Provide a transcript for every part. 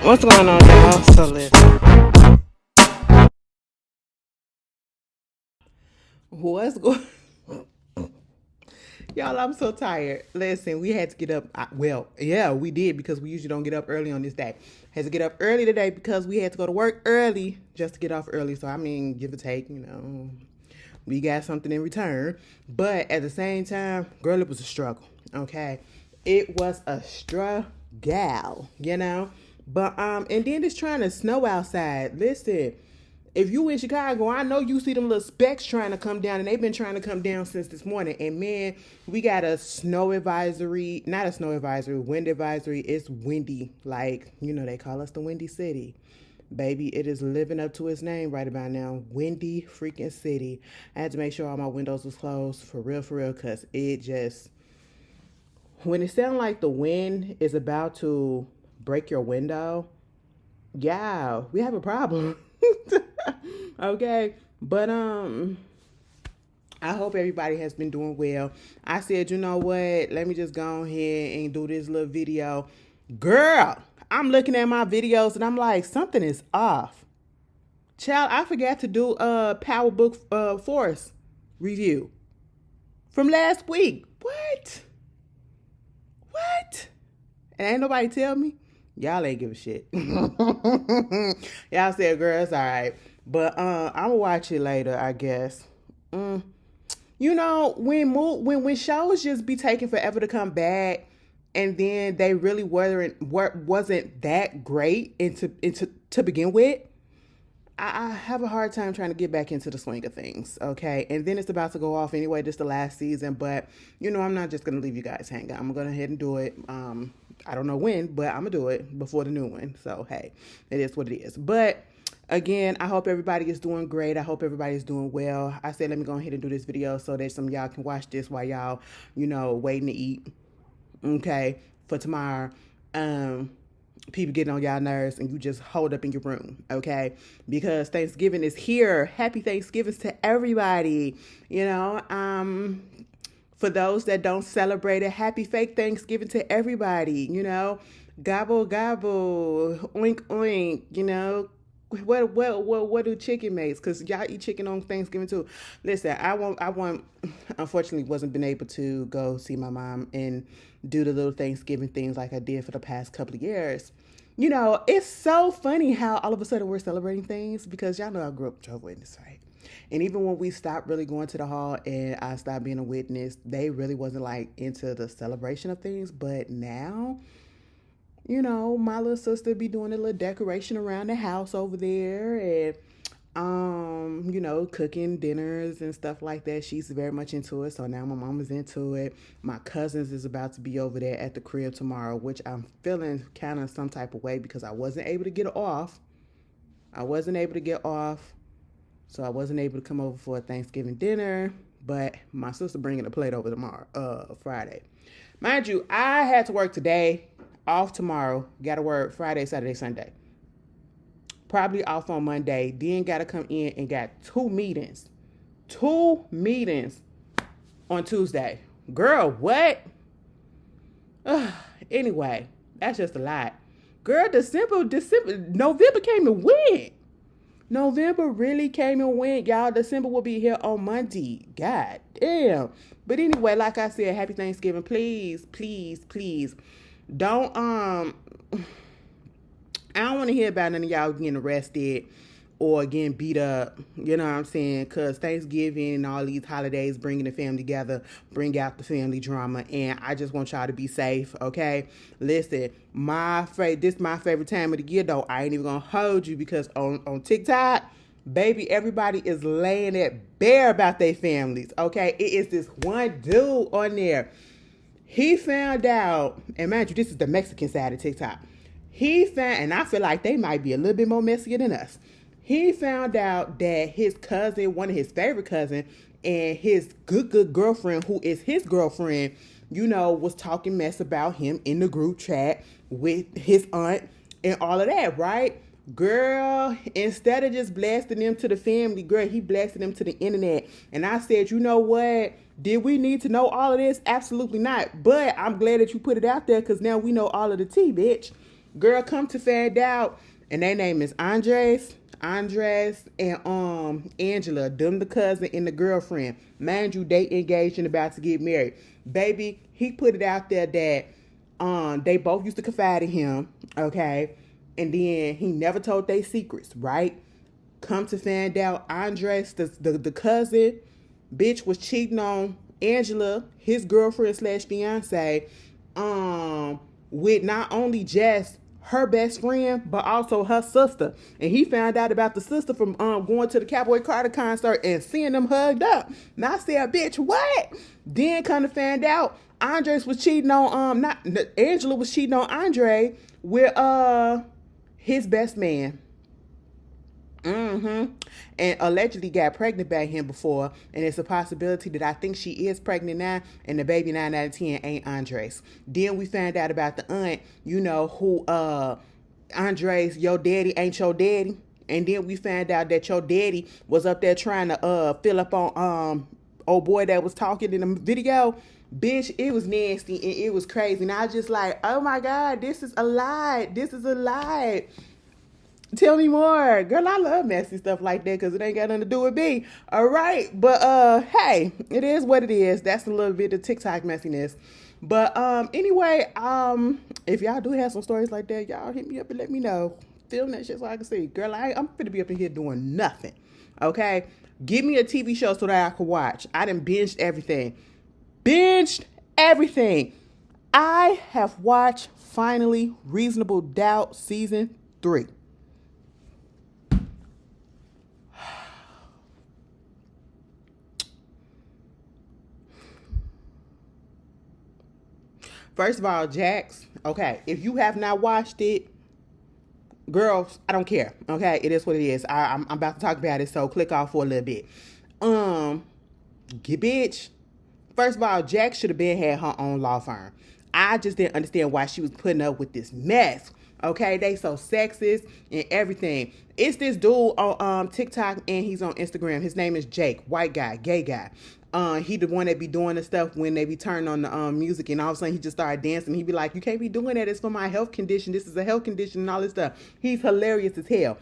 What's going on, y'all? So listen, what's going? Y'all, I'm so tired. Listen, we had to get up. Well, yeah, we did because we usually don't get up early on this day. Had to get up early today because we had to go to work early just to get off early. So I mean, give or take, we got something in return. But at the same time, girl, it was a struggle. Okay, it was a struggle. But and then it's trying to snow outside. Listen, if you in Chicago, I know you see them little specks trying to come down, and they've been trying to come down since this morning. And man, we got a snow advisory, not a snow advisory, wind advisory. It's windy, like they call us the Windy City. Baby, it is living up to its name right about now. Windy freaking city. I had to make sure all my windows was closed for real, cause it just when it sounds like the wind is about to break your window, yeah, we have a problem. Okay, but I hope everybody has been doing well. I said, you know what? Let me just go ahead and do this little video. Girl, I'm looking at my videos and I'm like, something is off. Child, I forgot to do a Power Book Force review from last week. What? What? And ain't nobody tell me. Y'all ain't give a shit. Y'all said, girl, it's all right. But I'm gonna watch it later, I guess. When shows just be taking forever to come back, and then they really wasn't that great into to begin with. I have a hard time trying to get back into the swing of things, okay? And then it's about to go off anyway. This is the last season, but I'm not just gonna leave you guys hanging. I'm gonna go ahead and do it. I don't know when, but I'm gonna do it before the new one. So hey, it is what it is. But again, I hope everybody is doing great. I hope everybody is doing well. I said let me go ahead and do this video so that some of y'all can watch this while y'all, waiting to eat. Okay, for tomorrow. People getting on y'all nerves and you just hold up in your room, okay? Because Thanksgiving is here. Happy Thanksgivings to everybody. For those that don't celebrate it, happy fake Thanksgiving to everybody. Gobble gobble, oink oink. What do chicken makes? Cause y'all eat chicken on Thanksgiving too. Listen, I won't. Unfortunately, wasn't been able to go see my mom and do the little Thanksgiving things like I did for the past couple of years. It's so funny how all of a sudden we're celebrating things because y'all know I grew up Jehovah's Witness, right? And even when we stopped really going to the hall and I stopped being a witness, they really wasn't like into the celebration of things. But now, my little sister be doing a little decoration around the house over there and cooking dinners and stuff like that. She's very much into it. So now my mom is into it. My cousins is about to be over there at the crib tomorrow, which I'm feeling kind of some type of way because I wasn't able to get off. So I wasn't able to come over for a Thanksgiving dinner, but my sister bringing a plate over tomorrow, Friday. Mind you, I had to work today, off tomorrow, got to work Friday, Saturday, Sunday. Probably off on Monday, then got to come in and got two meetings on Tuesday. Girl, what? Anyway, that's just a lot. Girl, December, November came and went. November really came and went, y'all. December will be here on Monday. God damn. But anyway, like I said, happy Thanksgiving. Please, please, please. Don't I don't want to hear about none of y'all getting arrested or getting beat up, you know what I'm saying? Because Thanksgiving and all these holidays, bringing the family together, bring out the family drama. And I just want y'all to be safe, okay? Listen, this is my favorite time of the year, though. I ain't even going to hold you because on TikTok, baby, everybody is laying it bare about their families, okay? It is this one dude on there. He found out, and mind you, this is the Mexican side of TikTok. And I feel like they might be a little bit more messier than us. He found out that his cousin, one of his favorite cousins, and his good girlfriend, who is his girlfriend, was talking mess about him in the group chat with his aunt and all of that, right? Girl, instead of just blasting them to the family, girl, he blasted them to the internet. And I said, you know what? Did we need to know all of this? Absolutely not. But I'm glad that you put it out there because now we know all of the tea, bitch. Girl, come to find out, and their name is Andres and Angela, them the cousin and the girlfriend. Mind you, they engaged and about to get married. Baby, he put it out there that they both used to confide in him, okay? And then he never told their secrets, right? Come to find out, Andres, the cousin, bitch, was cheating on Angela, his girlfriend slash fiance, with not only just her best friend, but also her sister. And he found out about the sister from going to the Cowboy Carter concert and seeing them hugged up. And I said, bitch, what? Then kind of found out Andres was cheating on not Angela was cheating on Andre with his best man. And allegedly got pregnant by him before, and it's a possibility that I think she is pregnant now, and the baby 9 out of 10 ain't Andres. Then we found out about the aunt, who Andres, your daddy ain't your daddy. And then we found out that your daddy was up there trying to fill up on old boy that was talking in the video. Bitch, it was nasty and it was crazy. And I was just like, oh my God, this is a lie. This is a lie. Tell me more. Girl, I love messy stuff like that because it ain't got nothing to do with me. All right. But hey, it is what it is. That's a little bit of TikTok messiness. But anyway, if y'all do have some stories like that, y'all hit me up and let me know. Film that shit so I can see. Girl, I'm finna be up in here doing nothing. Okay? Give me a TV show so that I can watch. I done binged everything. I have watched, finally, Reasonable Doubt Season 3. First of all, Jax, okay, if you have not watched it, girls, I don't care. Okay, it is what it is. I'm about to talk about it, so click off for a little bit. Bitch. First of all, Jax should have had her own law firm. I just didn't understand why she was putting up with this mess. Okay, they so sexist and everything. It's this dude on TikTok and he's on Instagram. His name is Jake, white guy, gay guy. He the one that be doing the stuff when they be turning on the music and all of a sudden he just started dancing. He be like, you can't be doing that. It's for my health condition. This is a health condition and all this stuff. He's hilarious as hell.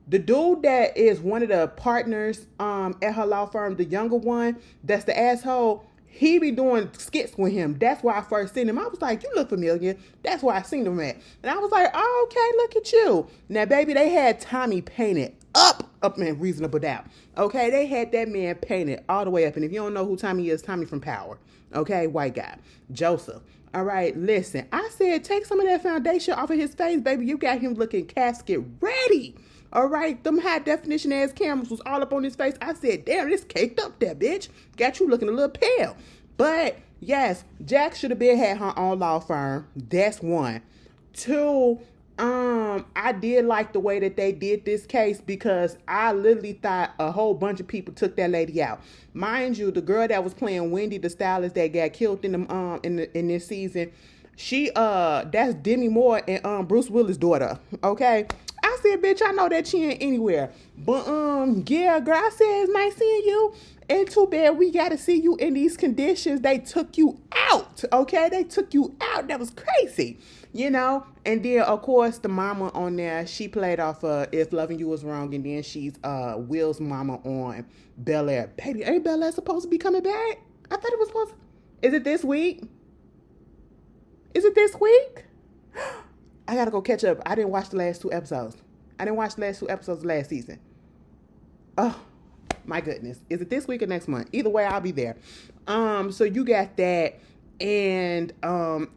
The dude that is one of the partners at her law firm, the younger one, that's the asshole, he be doing skits with him. That's why I first seen him. I was like, you look familiar. That's why I seen him at. And I was like, oh, okay, look at you. Now, baby, they had Tommy painted up in Reasonable Doubt. Okay, they had that man painted all the way up. And if you don't know who Tommy is, Tommy from Power. Okay, white guy. Joseph. All right, listen. I said, take some of that foundation off of his face, baby. You got him looking casket ready. All right, them high definition ass cameras was all up on his face. I said, damn, this caked up there, bitch. Got you looking a little pale. But yes, Jax should have had her own law firm. That's one. Two, I did like the way that they did this case because I literally thought a whole bunch of people took that lady out. Mind you, the girl that was playing Wendy, the stylist that got killed in this season, that's Demi Moore and Bruce Willis' daughter. Okay. I said, bitch, I know that she ain't anywhere. But, yeah, girl, I said, it's nice seeing you. And too bad we got to see you in these conditions. They took you out, okay? They took you out. That was crazy, And then, of course, the mama on there, she played off If Loving You Was Wrong. And then she's Will's mama on Bel-Air. Baby, ain't Bel-Air supposed to be coming back? I thought it was supposed to. Is it this week? I gotta go catch up. I didn't watch the last 2 episodes. Of last season. Oh, my goodness. Is it this week or next month? Either way, I'll be there. So you got that. And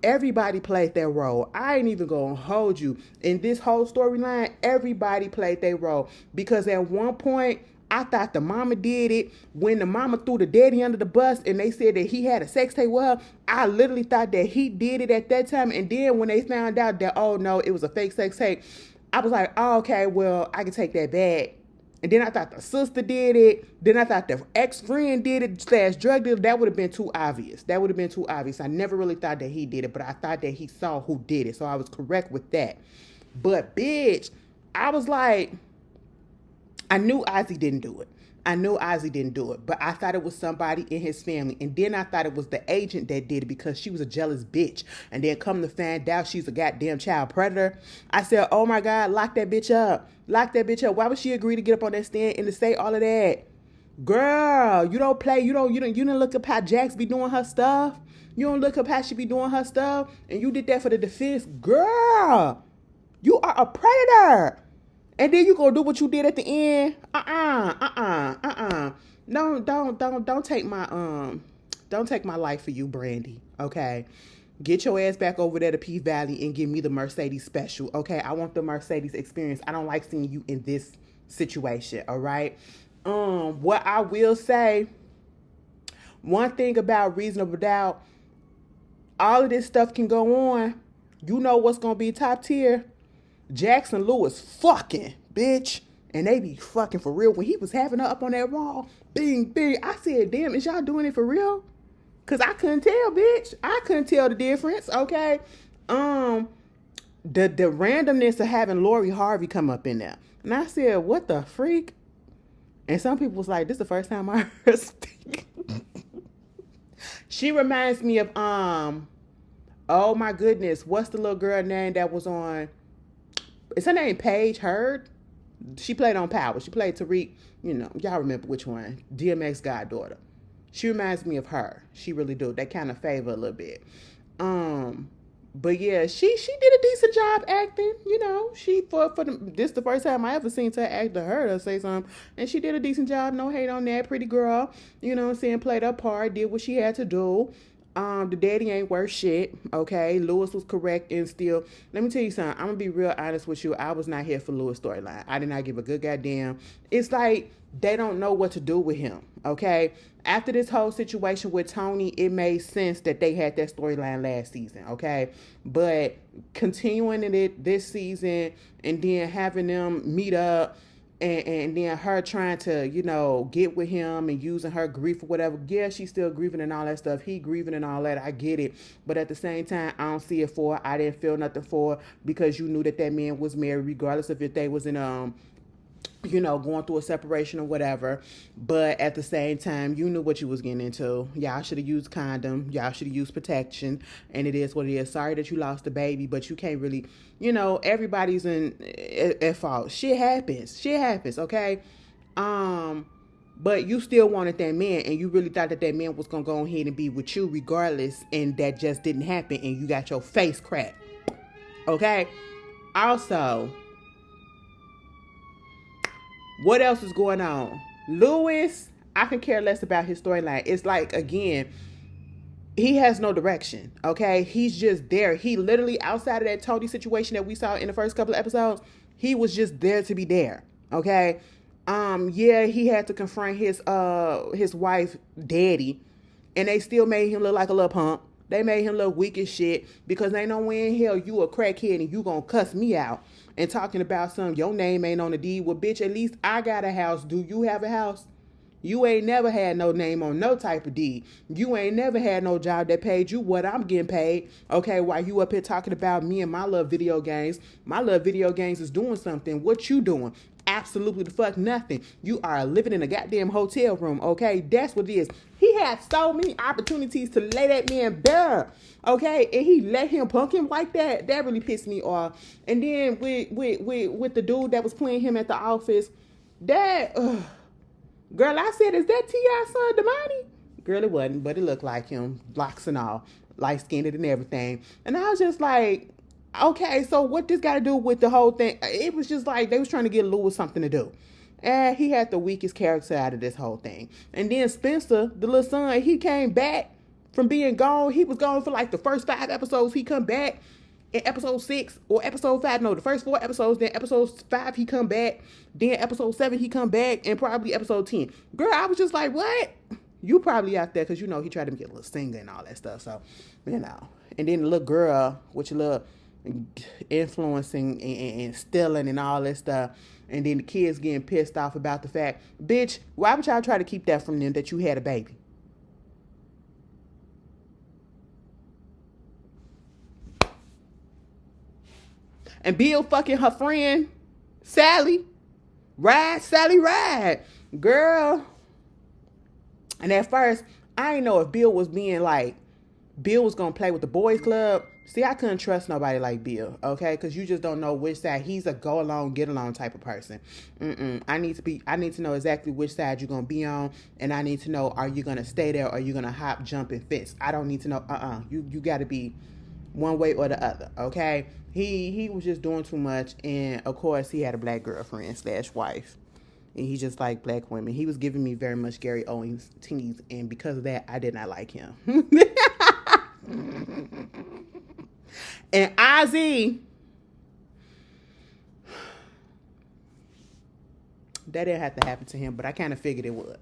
everybody played their role. I ain't even gonna hold you. In this whole storyline, everybody played their role. Because at one point, I thought the mama did it. When the mama threw the daddy under the bus and they said that he had a sex tape with her, I literally thought that he did it at that time. And then when they found out that, oh no, it was a fake sex tape, I was like, oh, okay, well, I can take that back. And then I thought the sister did it. Then I thought the ex-friend did it / drug dealer. That would have been too obvious. I never really thought that he did it, but I thought that he saw who did it. So I was correct with that. But bitch, I was like, I knew Ozzy didn't do it. I knew Ozzy didn't do it, but I thought it was somebody in his family. And then I thought it was the agent that did it because she was a jealous bitch. And then come to find out she's a goddamn child predator. I said, oh my God, lock that bitch up. Lock that bitch up. Why would she agree to get up on that stand and to say all of that? Girl, you don't play. You didn't look up how Jax be doing her stuff. You don't look up how she be doing her stuff. And you did that for the defense. Girl, you are a predator. And then you gonna do what you did at the end. Don't take my life for you, Brandy. Okay. Get your ass back over there to Peace Valley and give me the Mercedes special. Okay. I want the Mercedes experience. I don't like seeing you in this situation. All right. What I will say, one thing about Reasonable Doubt, all of this stuff can go on. You know what's gonna be top tier? Jackson Lewis fucking, bitch. And they be fucking for real. When he was having her up on that wall, bing, bing, I said, damn, is y'all doing it for real? Because I couldn't tell, bitch. I couldn't tell the difference, okay? The randomness of having Lori Harvey come up in there. And I said, what the freak? And some people was like, this is the first time I heard her speak. She reminds me of, oh my goodness, what's the little girl name that was on, is her name Paige Hurd? She played on Power. She played Tariq, y'all remember which one, DMX goddaughter. She reminds me of her. She really do. They kind of favor a little bit. But yeah, she did a decent job acting. She this the first time I ever seen her act or heard her say something, and she did a decent job. No hate on that. Pretty girl. You know what I'm saying? Played her part. Did what she had to do. The daddy ain't worth shit. Okay, Lewis was correct and still. Let me tell you something. I'm gonna be real honest with you. I was not here for Lewis' storyline. I did not give a good goddamn. It's like they don't know what to do with him. Okay. After this whole situation with Tony, it made sense that they had that storyline last season, okay? But continuing it this season and then having them meet up and then her trying to, get with him and using her grief or whatever. Yeah, she's still grieving and all that stuff. He grieving and all that. I get it. But at the same time, I don't see it for her. I didn't feel nothing for her because you knew that man was married regardless of if they was in, going through a separation or whatever. But at the same time, you knew what you was getting into. Y'all should have used condom. Y'all should have used protection. And it is what it is. Sorry that you lost the baby, but you can't really, everybody's at fault. Shit happens, okay? But you still wanted that man, and you really thought that man was going to go ahead and be with you regardless, and that just didn't happen, and you got your face cracked. Okay? Also, what else is going on? Lewis, I can care less about his storyline. It's like, again, he has no direction, okay? He's just there. He literally, outside of that Tony situation that we saw in the first couple of episodes, he was just there to be there, okay? Yeah, he had to confront his wife, daddy, and they still made him look like a little punk. They made him look weak as shit because ain't no way in hell you a crackhead and you gonna cuss me out and talking about your name ain't on the deed. Well, bitch, at least I got a house. Do you have a house? You ain't never had no name on no type of deed. You ain't never had no job that paid you what I'm getting paid. Okay, while you up here talking about me and my little video games. My little video games is doing something. What you doing? Absolutely the fuck nothing. You are living in a goddamn hotel room, okay? That's what it is. He had so many opportunities to lay that man bare, okay? And he let him punk him like that. That really pissed me off. And then with the dude that was playing him at the office, that, girl, I said, is that T.I. son, Damani? Girl, it wasn't, but it looked like him, locks and all, light-skinned and everything. And I was just like, okay, so what this got to do with the whole thing? It was just like they was trying to get Lewis something to do. And he had the weakest character out of this whole thing. And then Spencer, the little son, he came back from being gone. He was gone for like the first 5 episodes. He come back in episode 6 or episode 5. No, the first 4 episodes. Then episode 5, he come back. Then episode 7, he come back. And probably episode 10. Girl, I was just like, what? You probably out there because, he tried to get a little singer and all that stuff. So, And then the little girl, which a little influencing and stealing and all that stuff, and then the kids getting pissed off about the fact, bitch, why would y'all try to keep that from them that you had a baby? And Bill fucking her friend Sally ride. Girl. And at first, I didn't know if Bill was being like, Bill was going to play with the boys club. See, I couldn't trust nobody like Bill, okay? Because you just don't know which side. He's a go along, get along type of person. I need to know exactly which side you're going to be on. And I need to know, are you going to stay there or are you going to hop, jump, and fence? I don't need to know, You got to be one way or the other, okay? He was just doing too much. And, of course, he had a black girlfriend / wife. And he just liked black women. He was giving me very much Gary Owens tease. And because of that, I did not like him. And Ozzy, that didn't have to happen to him, but I kind of figured it would.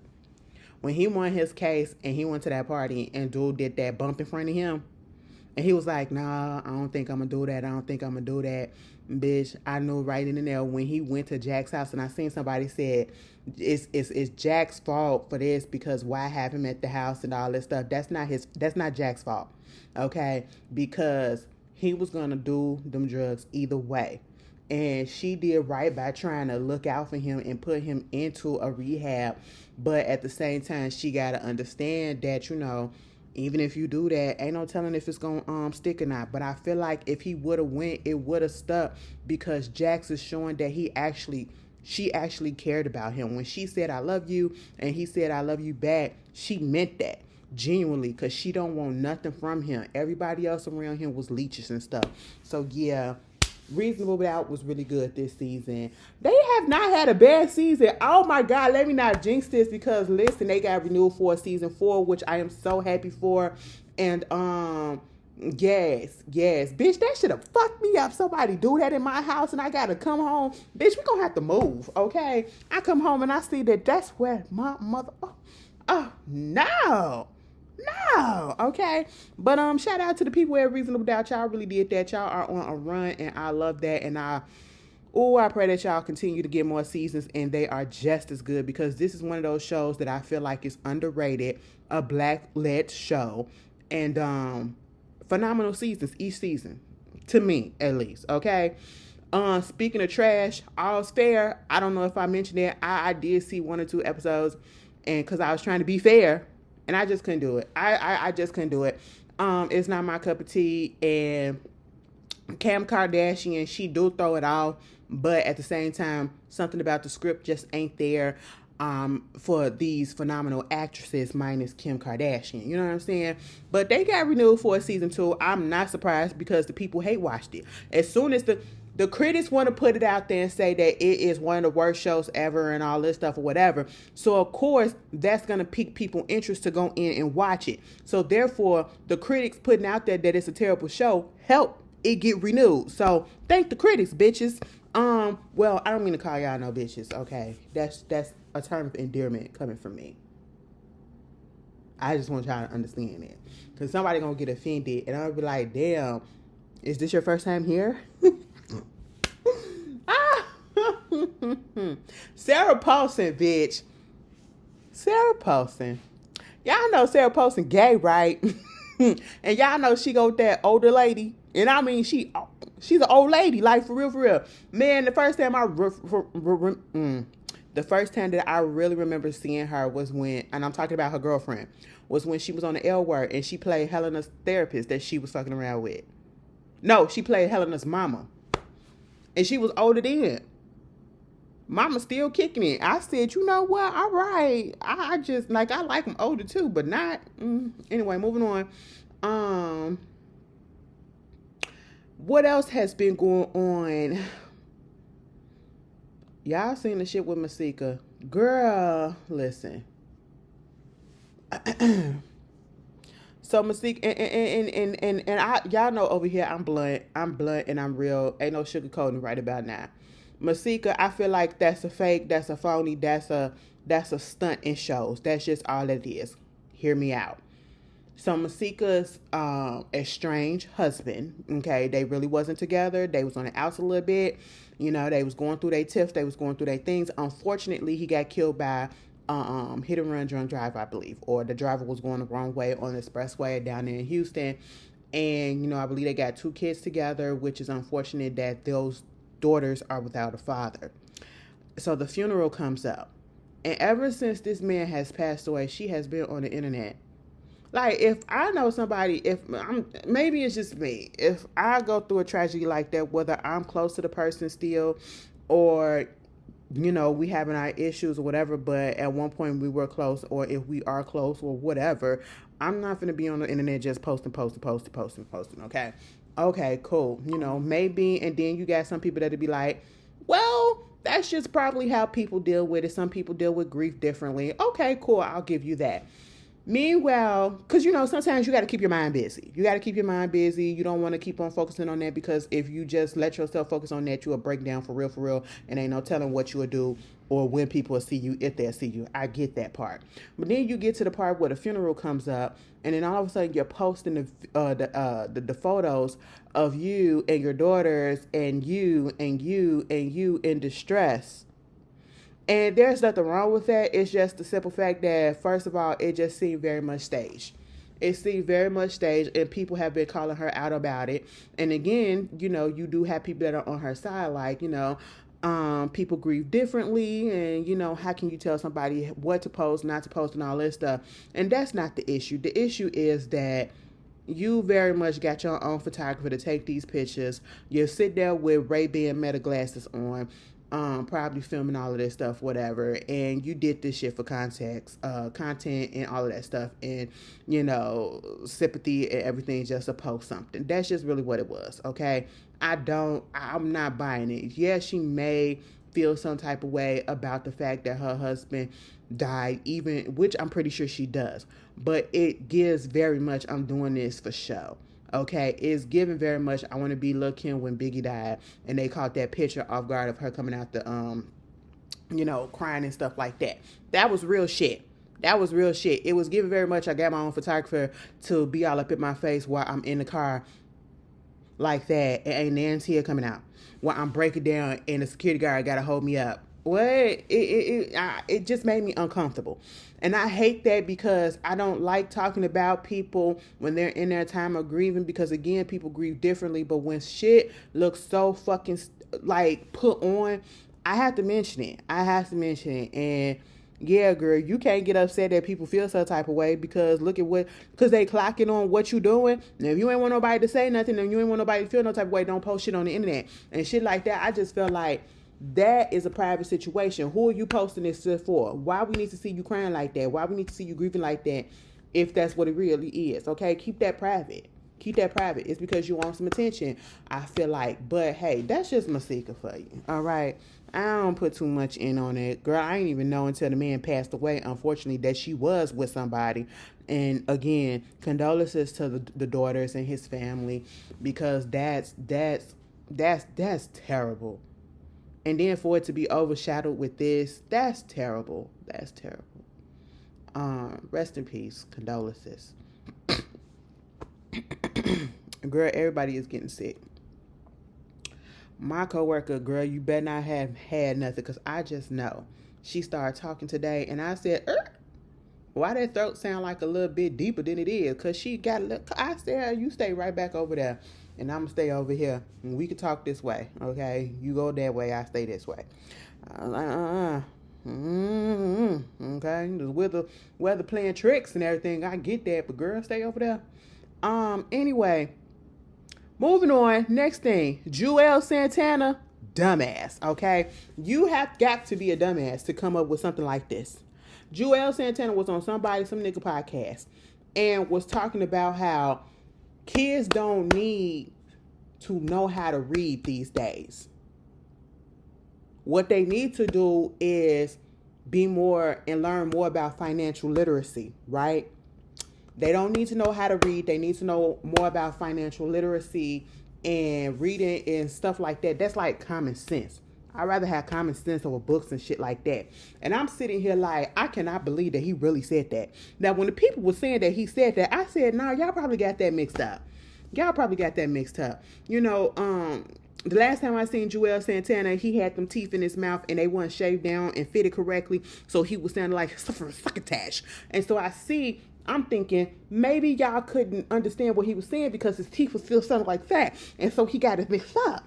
When he won his case and he went to that party and dude did that bump in front of him, and he was like, nah, I don't think I'm going to do that. I don't think I'm going to do that. Bitch, I knew right in there when he went to Jack's house, and I seen somebody said, it's Jack's fault for this because why have him at the house and all this stuff. That's not Jack's fault, okay? Because he was going to do them drugs either way. And she did right by trying to look out for him and put him into a rehab. But at the same time, she got to understand that, even if you do that, ain't no telling if it's gonna stick or not. But I feel like if he would have went, it would have stuck because Jax is showing that she actually cared about him. When she said I love you and he said I love you back, she meant that genuinely because she don't want nothing from him. Everybody else around him was leeches and stuff. So yeah, Reasonable Doubt was really good this season. They have not had a bad season. Oh my God, let me not jinx this because listen, they got renewed for season 4, which I am so happy for. And yes, bitch, that should have fucked me up. Somebody do that in my house and I gotta come home. Bitch, we gonna have to move, okay? I come home and I see that that's where my mother. Oh no. No, okay. But shout out to the people at Reasonable Doubt. Y'all really did that. Y'all are on a run and I love that. And I pray that y'all continue to get more seasons and they are just as good because this is one of those shows that I feel like is underrated, a black-led show, and phenomenal seasons each season, to me at least, okay? Speaking of trash, All's Fair, I don't know if I mentioned it. I did see 1 or 2 episodes and because I was trying to be fair, and I just couldn't do it. I just couldn't do it. It's not my cup of tea. And Kim Kardashian, she do throw it off. But at the same time, something about the script just ain't there for these phenomenal actresses minus Kim Kardashian. You know what I'm saying? But they got renewed for season 2. I'm not surprised because the people hate watched it. As soon as the critics want to put it out there and say that it is one of the worst shows ever and all this stuff or whatever. So, of course, that's going to pique people's interest to go in and watch it. So, therefore, the critics putting out there that it's a terrible show help it get renewed. So, thank the critics, bitches. Well, I don't mean to call y'all no bitches, okay? That's a term of endearment coming from me. I just want y'all to understand it. Because somebody going to get offended and I'll be like, damn, is this your first time here? Sarah Paulson, bitch. Sarah Paulson. Y'all know Sarah Paulson gay, right? And y'all know she go with that older lady. And I mean, she's an old lady, like for real. Man, the first time that I really remember seeing her was when, and I'm talking about her girlfriend, was when she was on the L Word and she played Helena's therapist that she was fucking around with. No, she played Helena's mama. And she was older then. Mama still kicking it. I said, you know what? All right. I just, like, I like them older too, but not. Anyway, moving on. What else has been going on? Y'all seen the shit with Masika. Girl, listen. So Masika, and y'all know over here, I'm blunt and I'm real. Ain't no sugarcoating right about now. Masika, I feel like that's a fake, that's a phony, that's a stunt in shows. That's just all it is. Hear me out. So Masika's estranged husband, okay, they really wasn't together. They was on the outs a little bit. You know, they was going through their tiffs. They was going through their things. Unfortunately, he got killed by hit and run drunk driver, I believe. Or the driver was going the wrong way on the expressway down there in Houston. And, you know, I believe they got 2 kids together, which is unfortunate that those daughters are without a father. So the funeral comes up. And ever since this man has passed away, she has been on the internet. Like, if I know somebody, maybe it's just me. If I go through a tragedy like that, whether I'm close to the person still, or we having our issues or whatever, but at one point we were close, or if we are close or whatever, I'm not going to be on the internet just posting, okay? Okay, cool. Maybe, and then you got some people that'll be like, well, that's just probably how people deal with it. Some people deal with grief differently. Okay, cool. I'll give you that. Meanwhile, because, sometimes you got to keep your mind busy. You don't want to keep on focusing on that, because if you just let yourself focus on that, you will break down for real, and ain't no telling what you will do or when people will see you, if they'll see you. I get that part. But then you get to the part where the funeral comes up, and then all of a sudden you're posting the photos of you and your daughters and you in distress. And there's nothing wrong with that. It's just the simple fact that, first of all, it just seemed very much staged. It seemed very much staged, and people have been calling her out about it. And again, you do have people that are on her side, like, people grieve differently, and, how can you tell somebody what to post, not to post, and all this stuff. And that's not the issue. The issue is that you very much got your own photographer to take these pictures. You sit there with Ray-Ban Meta glasses on, probably filming all of this stuff, whatever, and you did this shit for content and all of that stuff, and sympathy and everything, just to post something. That's just really what it was. Okay, I'm not buying it. Yeah, she may feel some type of way about the fact that her husband died, which I'm pretty sure she does, but it gives very much, I'm doing this for show. Okay, it's given very much, I want to be Lil' Kim when Biggie died, and they caught that picture off guard of her coming out the, crying and stuff like that. That was real shit. It was given very much, I got my own photographer to be all up in my face while I'm in the car like that, and ain't Nan's tear coming out, while I'm breaking down, and the security guard got to hold me up. It just made me uncomfortable. And I hate that, because I don't like talking about people when they're in their time of grieving, because again, people grieve differently. But when shit looks so fucking like put on, I have to mention it. And yeah, girl, you can't get upset that people feel some type of way, because because they clocking on what you doing. And if you ain't want nobody to say nothing, and you ain't want nobody to feel no type of way, don't post shit on the internet and shit like that. I just feel like that is a private situation. Who are you posting this for? Why we need to see you crying like that? Why we need to see you grieving like that, if that's what it really is? Okay, keep that private. It's because you want some attention, I feel like. But hey, that's just Masika for you. All right, I don't put too much in on it, girl. I didn't even know until the man passed away, unfortunately, that she was with somebody. And again, condolences to the daughters and his family, because that's terrible. And then for it to be overshadowed with this, that's terrible. Rest in peace. Condolences. Girl, everybody is getting sick. My coworker, girl, you better not have had nothing, because I just know. She started talking today, and I said, why that throat sound like a little bit deeper than it is? Because she got a little, I said, you stay right back over there, and I'm going to stay over here, and we can talk this way, okay? You go that way, I stay this way. I was like, okay? The weather playing tricks and everything, I get that, but girl, stay over there. Anyway, moving on, next thing, Juelz Santana, dumbass, okay? You have got to be a dumbass to come up with something like this. Juelz Santana was on some nigga podcast, and was talking about how kids don't need to know how to read these days. What they need to do is be more and learn more about financial literacy, right? They don't need to know how to read. They need to know more about financial literacy and reading and stuff like that. That's like common sense. I'd rather have common sense over books and shit like that. And I'm sitting here like, I cannot believe that he really said that. Now, when the people were saying that he said that, I said, nah, y'all probably got that mixed up. The last time I seen Juelz Santana, he had them teeth in his mouth and they weren't shaved down and fitted correctly. So he was sounding like succotash. And so I'm thinking maybe y'all couldn't understand what he was saying because his teeth was still sounding like that. And so he got it mixed up.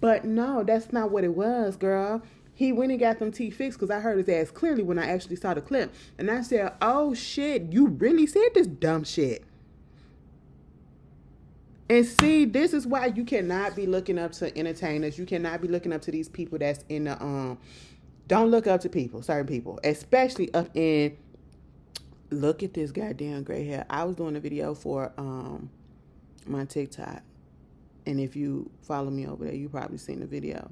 But no, that's not what it was, girl. he went and got them teeth fixed because I heard his ass clearly when I actually saw the clip. And I said, oh shit, you really said this dumb shit. And see, this is why you cannot be looking up to entertainers. You cannot be looking up to these people that's in the don't look up to people, certain people, especially up in. Look at this goddamn gray hair. I was doing a video for my TikTok, and if you follow me over there, you probably seen the video.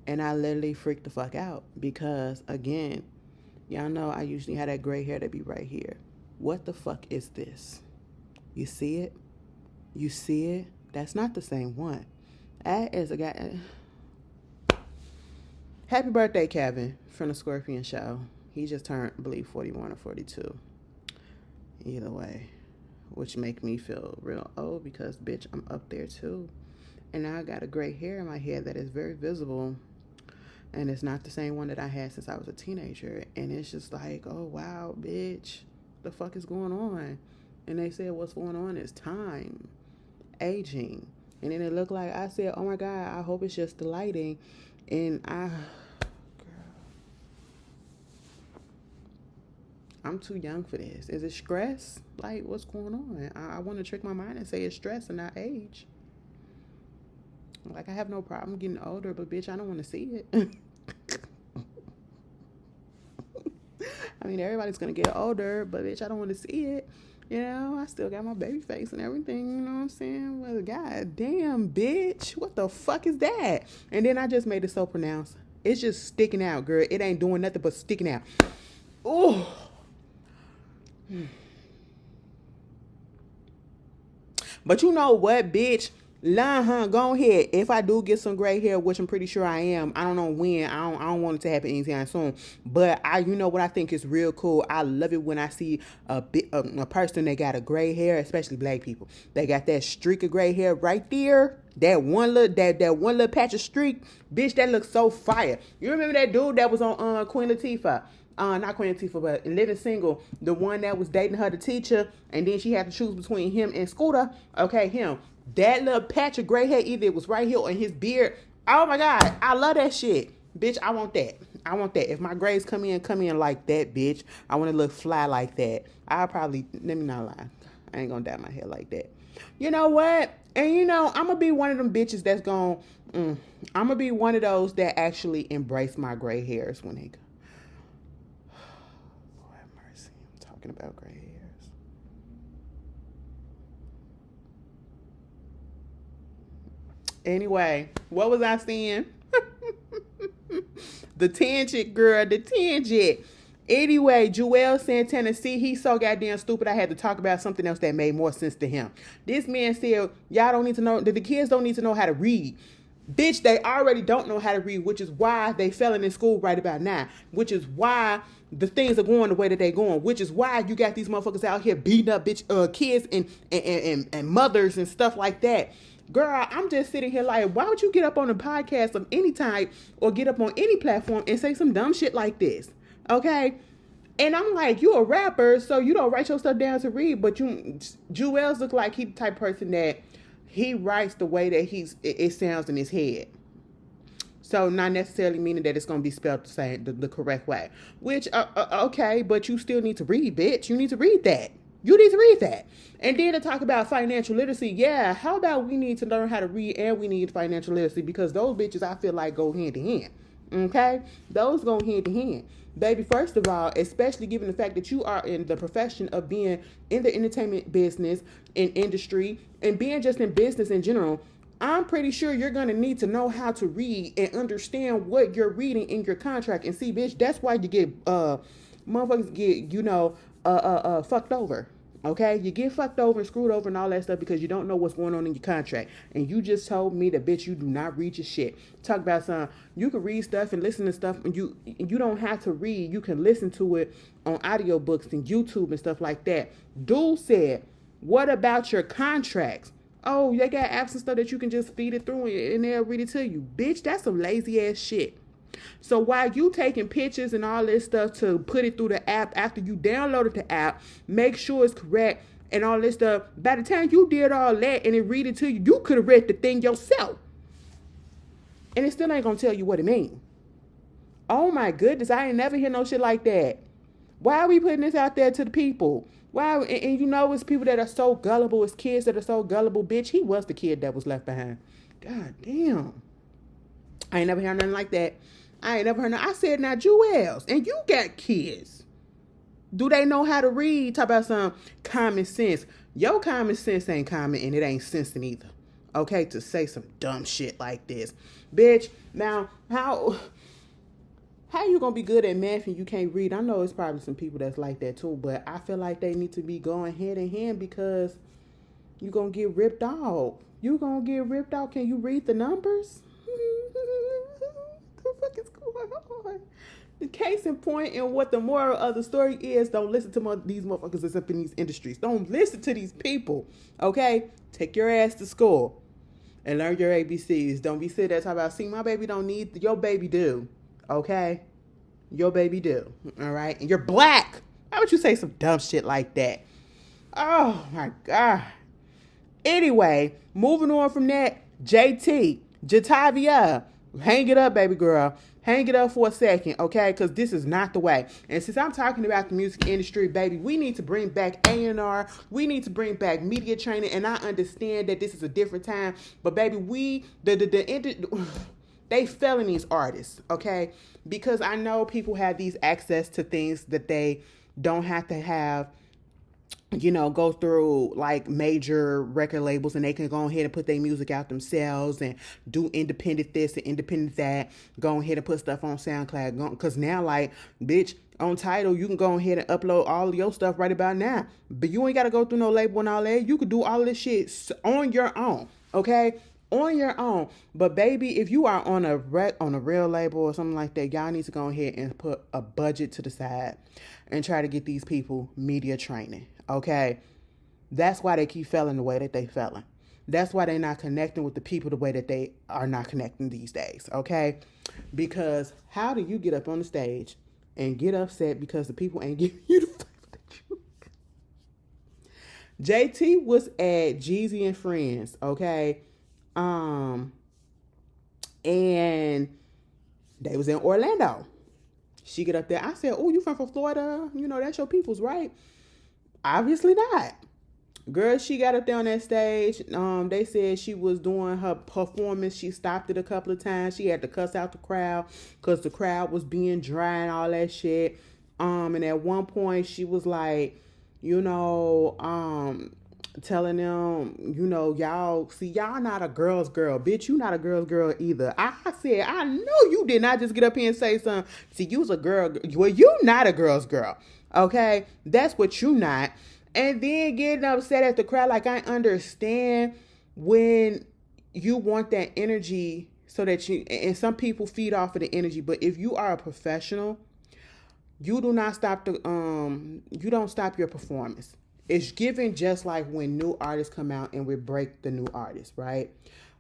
And I literally freaked the fuck out because, again, y'all know I usually have that gray hair that be right here. What the fuck is this? You see it? You see it? That's not the same one. That is a guy. Happy birthday, Kevin, from the Scorpion Show. He just turned, I believe, 41 or 42. Either way, which make me feel real old because, bitch, I'm up there too. And now I got a gray hair in my head that is very visible. And it's not the same one that I had since I was a teenager. And it's just like, oh, wow, bitch, the fuck is going on? And they said what's going on is time, aging. And then it looked like I said, oh, my God, I hope it's just the lighting. And I'm too young for this. Is it stress? Like, what's going on? I want to trick my mind and say it's stress and not age. Like, I have no problem getting older, but bitch, I don't want to see it. I mean, everybody's going to get older, but bitch, I don't want to see it. You know, I still got my baby face and everything, you know what I'm saying? Well, god damn, bitch, what the fuck is that? And then I just made it so pronounced. It's just sticking out, girl. It ain't doing nothing but sticking out. Oh. But you know what, bitch? Go ahead. If I do get some gray hair, which I'm pretty sure I am, I don't know when. I don't want it to happen anytime soon. But you know what I think is real cool. I love it when I see a person that got a gray hair, especially black people. They got that streak of gray hair right there. That one little patch of streak, bitch. That looks so fire. You remember that dude that was on Queen Latifah? Not Queen Latifah, but Living Single, the one that was dating her, the teacher, and then she had to choose between him and Scooter. Okay, him. That little patch of gray hair, either it was right here or in his beard. Oh my God, I love that shit. Bitch, I want that. I want that. If my grays come in like that, bitch. I want to look fly like that. I'll probably, let me not lie. I ain't gonna dye my hair like that. You know what? And you know, I'm gonna be one of them bitches that's gonna, I'm gonna be one of those that actually embrace my gray hairs when they go. Lord have mercy. I'm talking about gray hairs. Anyway, what was I saying? The tangent, girl, the tangent. Anyway, Joel Santana, see, he's so goddamn stupid. I had to talk about something else that made more sense to him. This man said, y'all don't need to know, the kids don't need to know how to read. Bitch, they already don't know how to read, which is why they failing in school right about now, which is why the things are going the way that they going, which is why you got these motherfuckers out here beating up kids and mothers and stuff like that. Girl, I'm just sitting here like, why would you get up on a podcast of any type or get up on any platform and say some dumb shit like this? Okay? And I'm like, you a rapper, so you don't write your stuff down to read, but Joel's look like he the type of person that he writes the way that it sounds in his head. So not necessarily meaning that it's going to be spelled the same, the correct way. Which, okay, but you still need to read, bitch. You need to read that. You need to read that. And then to talk about financial literacy, yeah, how about we need to learn how to read and we need financial literacy, because those bitches I feel like go hand in hand. Okay? Those go hand in hand. Baby, first of all, especially given the fact that you are in the profession of being in the entertainment business, in industry, and being just in business in general, I'm pretty sure you're going to need to know how to read and understand what you're reading in your contract. And see, bitch, that's why you get, motherfuckers get, fucked over. Okay, you get fucked over and screwed over and all that stuff because you don't know what's going on in your contract. And you just told me that, bitch, you do not read your shit. Talk about something. You can read stuff and listen to stuff, and you don't have to read. You can listen to it on audiobooks and YouTube and stuff like that. Dude said, what about your contracts? Oh, they got apps and stuff that you can just feed it through and they'll read it to you. Bitch, that's some lazy ass shit. So while you taking pictures and all this stuff to put it through the app after you downloaded the app, make sure it's correct and all this stuff, by the time you did all that and it read it to you, you could have read the thing yourself. And it still ain't going to tell you what it means. Oh my goodness, I ain't never hear no shit like that. Why are we putting this out there to the people? Why? And you know, it's people that are so gullible. It's kids that are so gullible. Bitch, he was the kid that was left behind. God damn. I ain't never heard nothing like that. I ain't never heard nothing. I said, now, Jewels, and you got kids. Do they know how to read? Talk about some common sense. Your common sense ain't common, and it ain't sensing either. Okay, to say some dumb shit like this. Bitch, now, how you gonna be good at math and you can't read? I know it's probably some people that's like that too, but I feel like they need to be going hand in hand because you gonna get ripped off. You gonna get ripped off. Can you read the numbers? What the fuck is going on? The case in point and what the moral of the story is, don't listen to these motherfuckers that's up in these industries. Don't listen to these people, okay? Take your ass to school and learn your ABCs. Don't be sitting there talking about, see, my baby don't need, your baby do, okay? Your baby do, all right? And you're black. How would you say some dumb shit like that? Oh, my God. Anyway, moving on from that, Jatavia, hang it up, baby girl. Hang it up for a second, okay? Because this is not the way. And since I'm talking about the music industry, baby, we need to bring back A&R. We need to bring back media training. And I understand that this is a different time. But, baby, they felonies artists, okay? Because I know people have these access to things that they don't have to have, you know, go through like major record labels, and they can go ahead and put their music out themselves and do independent this and independent that. Go ahead and put stuff on SoundCloud. Because now, like, bitch, on Tidal, you can go ahead and upload all of your stuff right about now. But you ain't got to go through no label and all that. You could do all of this shit on your own, okay? On your own. But baby, if you are on a real label or something like that, y'all need to go ahead and put a budget to the side and try to get these people media training. Okay, that's why they keep failing the way that they failing. That's why they're not connecting with the people the way that they are not connecting these days. Okay, because how do you get up on the stage and get upset because the people ain't giving you the flavor that you? JT was at Jeezy and Friends. Okay, and they was in Orlando. She get up there. I said, "Oh, you from Florida? You know that's your people's, right?" Obviously not. Girl, she got up there on that stage. They said she was doing her performance. She stopped it a couple of times. She had to cuss out the crowd because the crowd was being dry and all that shit. And at one point she was like, you know, telling them, you know, y'all not a girl's girl. Bitch, you not a girl's girl either. I said, I know you did not just get up here and say something. See, you's a girl. Well, you not a girl's girl. Okay, that's what you not. And then getting upset at the crowd. Like, I understand when you want that energy so that you, and some people feed off of the energy, but if you are a professional, you do not stop you don't stop your performance. It's given just like when new artists come out and we break the new artist, right?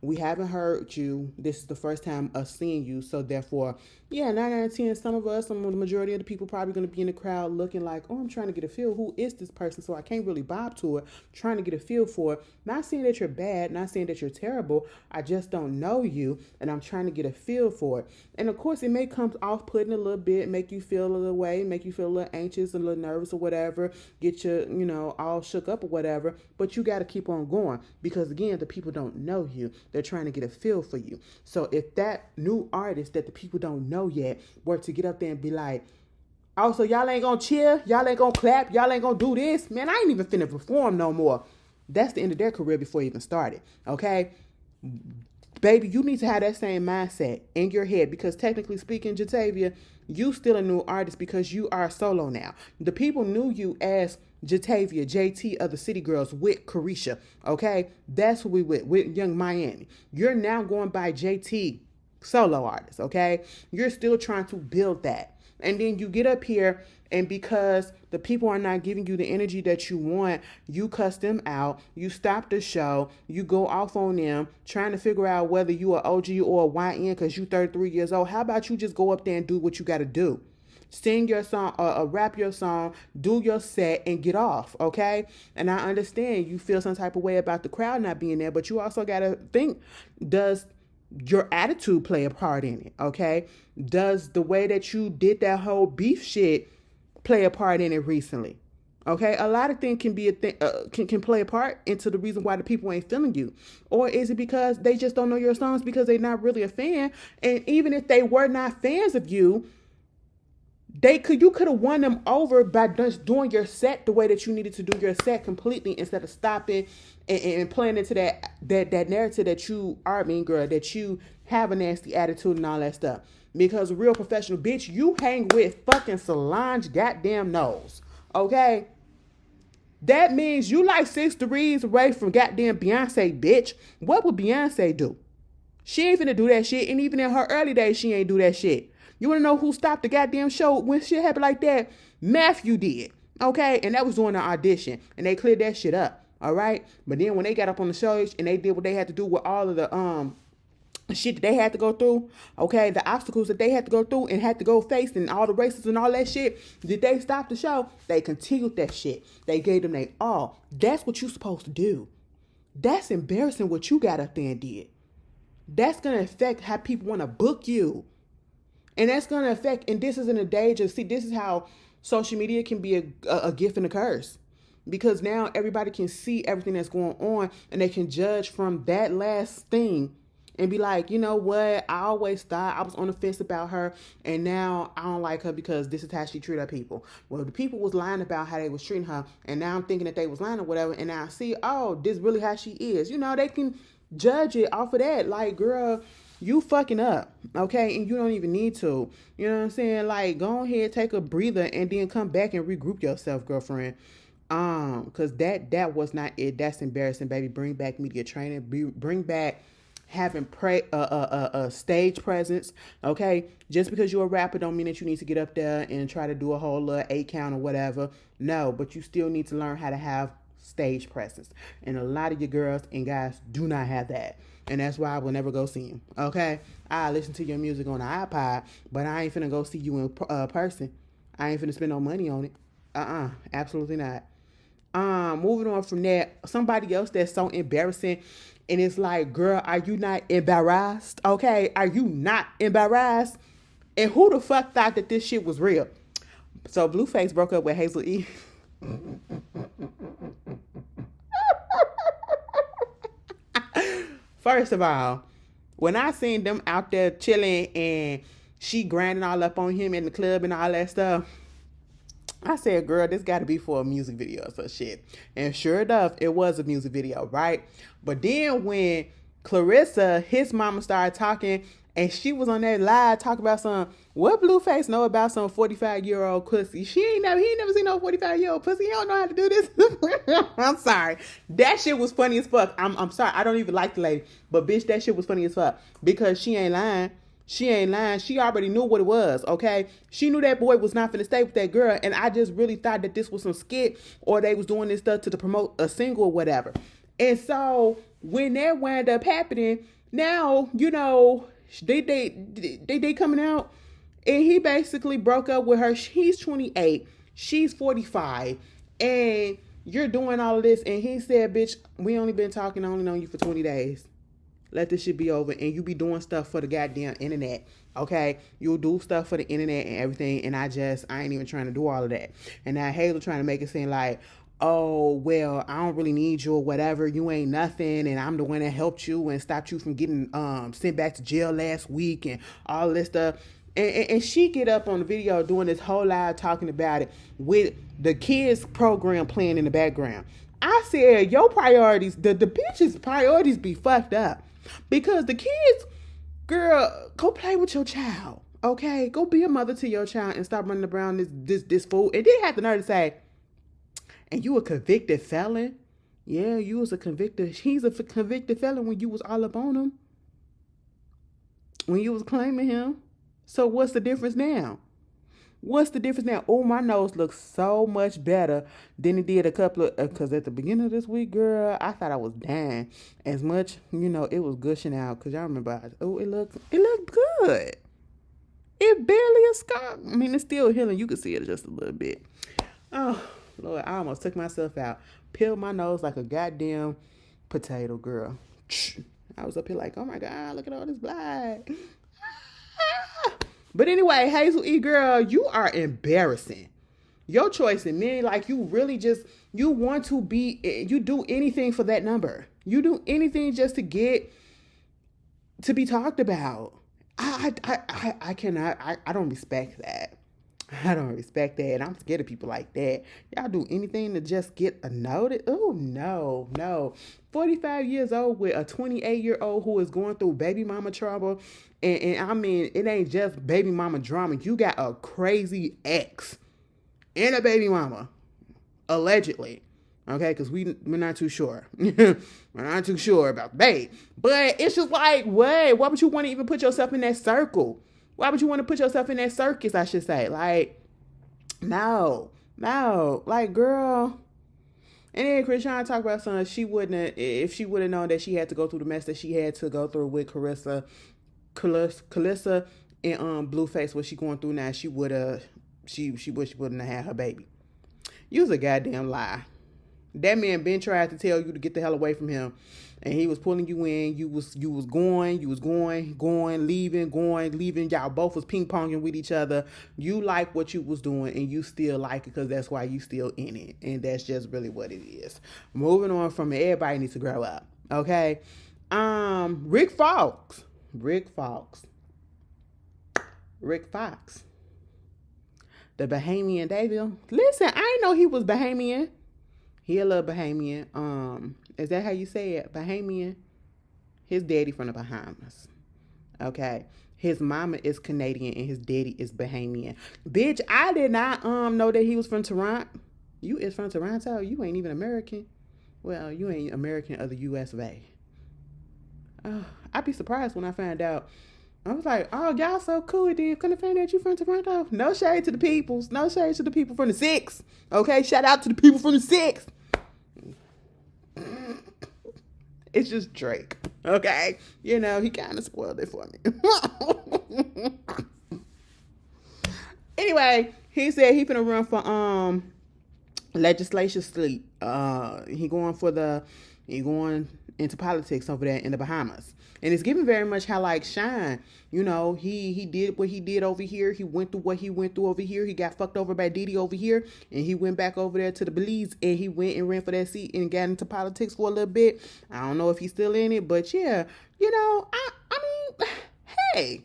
We haven't heard you. This is the first time us seeing you. So therefore, yeah, 9 out of 10, some of the majority of the people probably going to be in the crowd looking like, oh, I'm trying to get a feel. Who is this person? So I can't really bob to it. Trying to get a feel for it. Not saying that you're bad. Not saying that you're terrible. I just don't know you. And I'm trying to get a feel for it. And of course, it may come off putting a little bit, make you feel a little way, make you feel a little anxious, a little nervous or whatever, get you, you know, all shook up or whatever. But you got to keep on going because, again, the people don't know you. They're trying to get a feel for you. So if that new artist that the people don't know yet were to get up there and be like, oh, so y'all ain't gonna cheer, y'all ain't gonna clap, y'all ain't gonna do this, man, I ain't even finna perform no more. That's the end of their career before it even started, okay? Baby, you need to have that same mindset in your head because technically speaking, Jatavia, you still a new artist because you are solo now. The people knew you as Jatavia, JT of the City Girls with Carisha, okay? That's who we with Young Miami. You're now going by JT solo artist, okay? You're still trying to build that. And then you get up here and because the people are not giving you the energy that you want, you cuss them out, you stop the show, you go off on them, trying to figure out whether you are OG or a YN because you 33 years old. How about you just go up there and do what you got to do? Sing your song, rap your song, do your set, and get off, okay? And I understand you feel some type of way about the crowd not being there, but you also got to think, does your attitude play a part in it? Okay. Does the way that you did that whole beef shit play a part in it recently? Okay, a lot of things can be a thing, can play a part into the reason why the people ain't feeling you, or is it because they just don't know your songs because they're not really a fan? And even if they were not fans of you, you could have won them over by just doing your set the way that you needed to do your set completely, instead of stopping and playing into that narrative that you are a mean girl, that you have a nasty attitude and all that stuff. Because a real professional bitch, you hang with fucking Solange goddamn Knowles. Okay? That means you like 6 degrees away from goddamn Beyonce, bitch. What would Beyonce do? She ain't finna do that shit. And even in her early days, she ain't do that shit. You wanna know who stopped the goddamn show when shit happened like that? Matthew did. Okay? And that was during the audition. And they cleared that shit up. Alright? But then when they got up on the show and they did what they had to do with all of the shit that they had to go through, okay, the obstacles that they had to go through and had to go face, and all the races and all that shit, did they stop the show? They continued that shit. They gave them their all. That's what you're supposed to do. That's embarrassing what you got up there and did. That's going to affect how people want to book you. And that's going to affect, and this is in a day see, this is how social media can be a gift and a curse. Because now everybody can see everything that's going on, and they can judge from that last thing and be like, you know what? I always thought I was on the fence about her, and now I don't like her because this is how she treated her people. Well, the people was lying about how they was treating her, and now I'm thinking that they was lying or whatever, and now I see, oh, this really how she is. You know, they can judge it off of that. Like, girl, you fucking up, okay? And you don't even need to. You know what I'm saying? Like, go ahead, take a breather, and then come back and regroup yourself, girlfriend. Because that was not it. That's embarrassing, baby. Bring back media training. Bring back having stage presence. Okay, just because you're a rapper don't mean that you need to get up there and try to do a whole 8 count or whatever. No, but you still need to learn how to have stage presence, and a lot of your girls and guys do not have that, and that's why I will never go see them. Okay, I listen to your music on the iPod, but I ain't finna go see you in person. I ain't finna spend no money on it. Absolutely not. Moving on from that, somebody else that's so embarrassing, and it's like, girl, are you not embarrassed? Okay, are you not embarrassed? And who the fuck thought that this shit was real? So Blueface broke up with Hazel E. First of all, when I seen them out there chilling and she grinding all up on him in the club and all that stuff, I said, girl, this got to be for a music video or some shit. And sure enough, it was a music video, right? But then when Clarissa, his mama, started talking, and she was on that live talking about what Blueface know about some 45-year-old pussy. He ain't never seen no 45-year-old pussy. He don't know how to do this. I'm sorry. That shit was funny as fuck. I'm sorry. I don't even like the lady. But bitch, that shit was funny as fuck. Because she ain't lying. She ain't lying. She already knew what it was, okay? She knew that boy was not finna stay with that girl, and I just really thought that this was some skit, or they was doing this stuff to promote a single or whatever. And so when that wound up happening, now, you know, they coming out, and he basically broke up with her. He's 28, she's 45, and you're doing all of this, and he said, bitch, we only been talking, I only known you for 20 days. Let this shit be over, and you be doing stuff for the goddamn internet, okay? You'll do stuff for the internet and everything, and I ain't even trying to do all of that. And now Hazel trying to make it seem like, oh, well, I don't really need you or whatever. You ain't nothing, and I'm the one that helped you and stopped you from getting sent back to jail last week and all this stuff. And she get up on the video doing this whole live talking about it with the kids program playing in the background. I said, your priorities, the bitch's priorities be fucked up. Because the kids, girl, go play with your child, okay? Go be a mother to your child and stop running around this fool. And then have the nerve to say, and you a convicted felon? Yeah, you was he's a convicted felon when you was all up on him. When you was claiming him. So what's the difference now? What's the difference now? Oh, my nose looks so much better than it did a couple of, because at the beginning of this week, girl, I thought I was dying. As much, you know, it was gushing out, because y'all remember, it looked good. It barely a scar. I mean, it's still healing. You can see it just a little bit. Oh, Lord, I almost took myself out. Peeled my nose like a goddamn potato, girl. I was up here like, oh my God, look at all this blood. But anyway, Hazel E. girl, you are embarrassing. Your choice in men, like you really just, you want to be, you do anything for that number. You do anything just to get, to be talked about. I cannot, I don't respect that. I don't respect that. And I'm scared of people like that. Y'all do anything to just get a notice. Oh, no, no. 45 years old with a 28-year-old who is going through baby mama trouble. And I mean, it ain't just baby mama drama. You got a crazy ex and a baby mama, allegedly. Okay, because we're not too sure. We're not too sure about babe. But it's just like, wait, why would you want to even put yourself in that circle? Why would you want to put yourself in that circus, I should say? Like, no. Like, girl. And then Chrisean talked about something she wouldn't have, if she would have known that she had to go through the mess that she had to go through with Calissa and Blueface, what she going through now, she would have, she wish she wouldn't have had her baby. You was a goddamn lie. That man been tried to tell you to get the hell away from him, and he was pulling you in. You was going, leaving. Y'all both was ping ponging with each other. You like what you was doing, and you still like it because that's why you still in it, and that's just really what it is. Moving on from it, everybody needs to grow up, okay? Rick Fox, the Bahamian Devil. Listen, I didn't know he was Bahamian. He a little Bahamian. Is that how you say it? Bahamian? His daddy from the Bahamas. Okay. His mama is Canadian and his daddy is Bahamian. Bitch, I did not know that he was from Toronto. You is from Toronto? You ain't even American. Well, you ain't American of the US of A. I'd be surprised when I find out. I was like, oh, y'all so cool. Then couldn't find out you from Toronto. No shade to the peoples. No shade to the people from the 6. Okay, shout out to the people from the 6. It's just Drake. Okay, you know he kind of spoiled it for me. Anyway, he said he finna run for legislation sleep. He going into politics over there in the Bahamas. And it's given very much how like Shine, you know, he did what he did over here. He went through what he went through over here. He got fucked over by Diddy over here. And he went back over there to the Belize and he went and ran for that seat and got into politics for a little bit. I don't know if he's still in it, but yeah, you know, I mean, hey,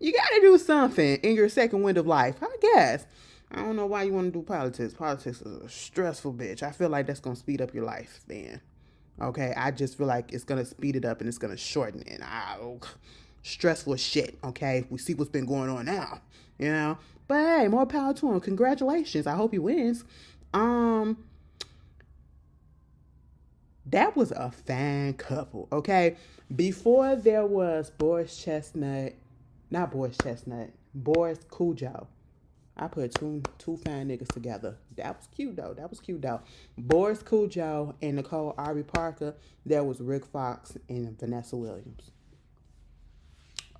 you got to do something in your second wind of life, I guess. I don't know why you want to do politics. Politics is a stressful bitch. I feel like that's going to speed up your life, man. Okay, I just feel like it's going to speed it up and it's going to shorten it. Stressful shit, okay? We see what's been going on now, you know? But hey, more power to him. Congratulations. I hope he wins. That was a fan couple, okay? Before there was Boris Cujo. I put two fine niggas together. That was cute though. Boris Cujo and Nicole Ari Parker. There was Rick Fox and Vanessa Williams.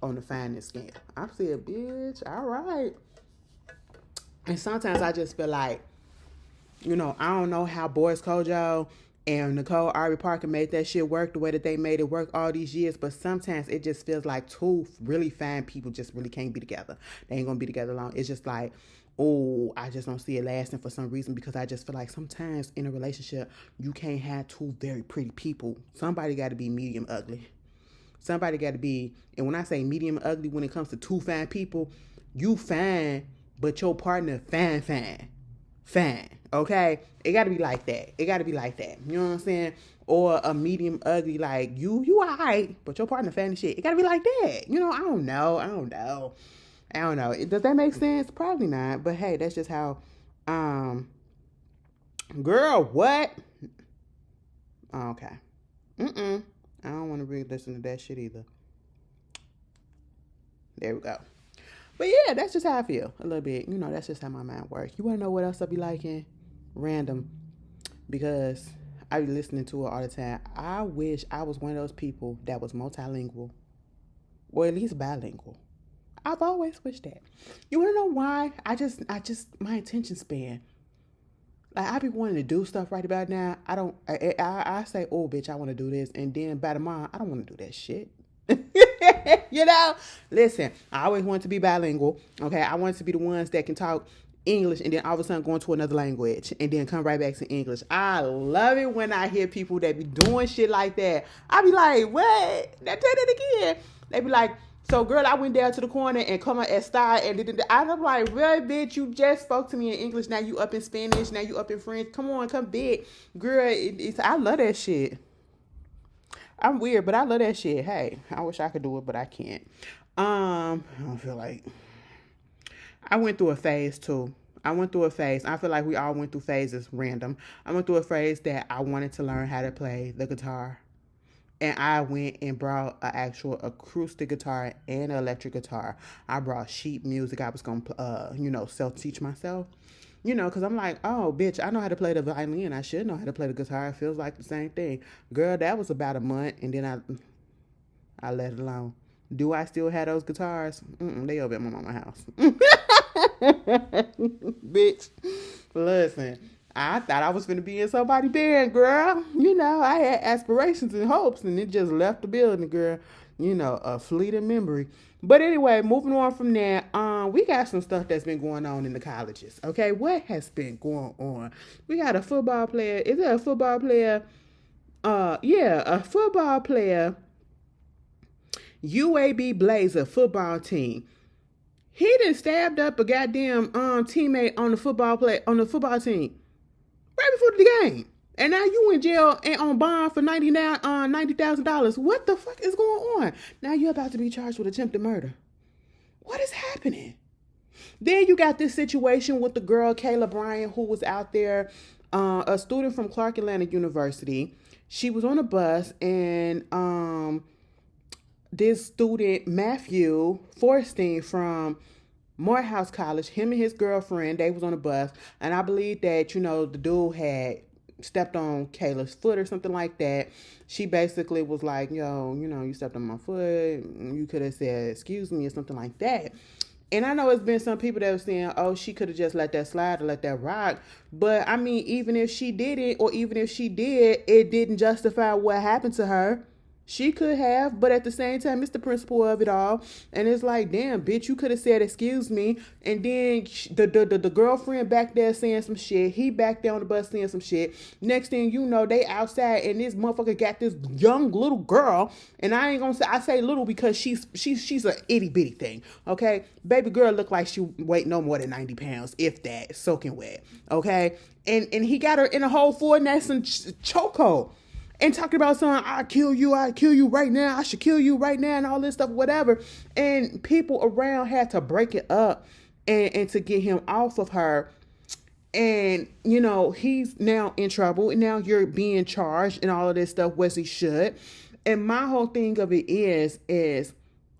On the fineness scale. I said, bitch, all right. And sometimes I just feel like, you know, I don't know how Boris Cujo and Nicole Ari Parker made that shit work the way that they made it work all these years. But sometimes it just feels like two really fine people just really can't be together. They ain't gonna be together long. It's just like, oh, I just don't see it lasting for some reason because I just feel like sometimes in a relationship, you can't have two very pretty people. Somebody got to be medium ugly. Somebody got to be, and when I say medium ugly, when it comes to two fine people, you fine, but your partner fine. Okay? It got to be like that. You know what I'm saying? Or a medium ugly, like, you all right, but your partner fan and shit. It got to be like that. You know, I don't know. Does that make sense? Probably not. But hey, that's just how, girl, what? Okay. I don't want to really listen to that shit either. There we go. But yeah, that's just how I feel a little bit. You know, that's just how my mind works. You want to know what else I be liking? Random. Because I be listening to it all the time. I wish I was one of those people that was multilingual. Or at least bilingual. I've always wished that. You want to know why? I just, my attention span. Like, I be wanting to do stuff right about now. I don't. I say, oh, bitch, I want to do this, and then by tomorrow, I don't want to do that shit. You know, listen. I always wanted to be bilingual. Okay, I wanted to be the ones that can talk English and then all of a sudden go into another language and then come right back to English. I love it when I hear people that be doing shit like that. I be like, what? Now tell that again. They be like, so girl, I went down to the corner and come at style and I'm like, really, bitch, you just spoke to me in English. Now you up in Spanish. Now you up in French. Come on, come big. Girl, I love that shit. I'm weird, but I love that shit. Hey, I wish I could do it, but I can't. I don't feel like I went through a phase too. I went through a phase. I feel like we all went through phases random. I went through a phase that I wanted to learn how to play the guitar. And I went and brought an actual acoustic guitar and an electric guitar. I brought sheet music. I was going to, self-teach myself. Because I'm like, oh, bitch, I know how to play the violin. I should know how to play the guitar. It feels like the same thing. Girl, that was about a month, and then I let it alone. Do I still have those guitars? They over at my mama's house. Bitch, listen. I thought I was going to be in somebody's band, girl. I had aspirations and hopes, and it just left the building, girl. A fleeting memory. But anyway, moving on from there, we got some stuff that's been going on in the colleges. Okay, what has been going on? We got a football player. Is there a football player? Yeah, a football player. UAB Blazer football team. He done stabbed up a goddamn teammate on the football team right before the game. And now you in jail and on bond for $90,000. What the fuck is going on? Now you're about to be charged with attempted murder. What is happening? Then you got this situation with the girl Kayla Bryant, who was out there, a student from Clark Atlanta University. She was on a bus, and this student Matthew Forstein from Morehouse College, him and his girlfriend, they was on a bus, and I believe that, the dude had stepped on Kayla's foot or something like that. She basically was like, yo, you stepped on my foot. You could have said, excuse me, or something like that. And I know it's been some people that were saying, oh, she could have just let that slide or let that rock. But, I mean, even if she did it, or even if she did, it didn't justify what happened to her. She could have, but at the same time, it's the principle of it all. And it's like, damn, bitch, you could have said, excuse me. And then the girlfriend back there saying some shit. He back there on the bus saying some shit. Next thing you know, they outside and this motherfucker got this young little girl. And I ain't gonna say, I say little because she's a itty bitty thing. Okay. Baby girl looked like she weighed no more than 90 pounds, if that, soaking wet. Okay. And he got her in a whole Ford Nelson chokehold. And talking about something, I kill you right now, I should kill you right now, and all this stuff, whatever. And people around had to break it up and to get him off of her. And, he's now in trouble. And now you're being charged and all of this stuff, as he should. And my whole thing of it is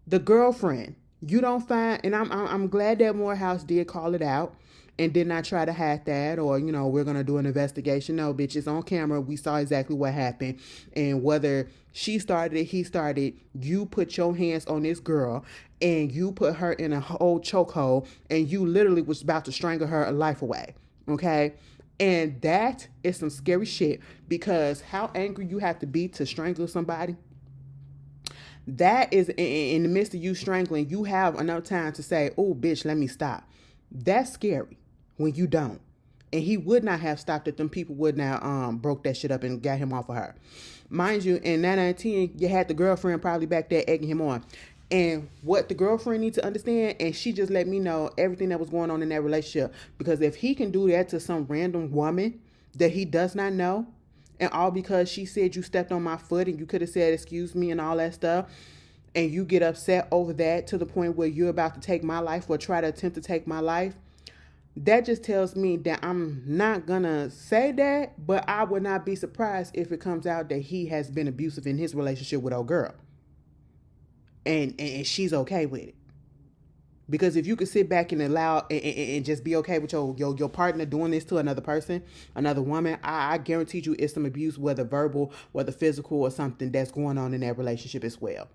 the girlfriend. You don't find, and I'm glad that Morehouse did call it out and did not try to hide that, or, we're going to do an investigation. No, bitch, it's on camera. We saw exactly what happened. And whether she started it, he started, you put your hands on this girl and you put her in a whole chokehold and you literally was about to strangle her life away. Okay? And that is some scary shit, because how angry you have to be to strangle somebody. That is in the midst of you strangling, you have enough time to say, oh, bitch, let me stop. That's scary when you don't. And he would not have stopped it. Them people would now broke that shit up and got him off of her. Mind you, in 919, you had the girlfriend probably back there egging him on. And what the girlfriend needs to understand, and she just let me know everything that was going on in that relationship. Because if he can do that to some random woman that he does not know, and all because she said you stepped on my foot and you could have said excuse me and all that stuff, and you get upset over that to the point where you're about to take my life or try to attempt to take my life, that just tells me that I'm not gonna say that, but I would not be surprised if it comes out that he has been abusive in his relationship with old girl. And she's okay with it. Because if you could sit back and allow and just be okay with your partner doing this to another person, another woman, I guarantee you it's some abuse, whether verbal, whether physical, or something that's going on in that relationship as well.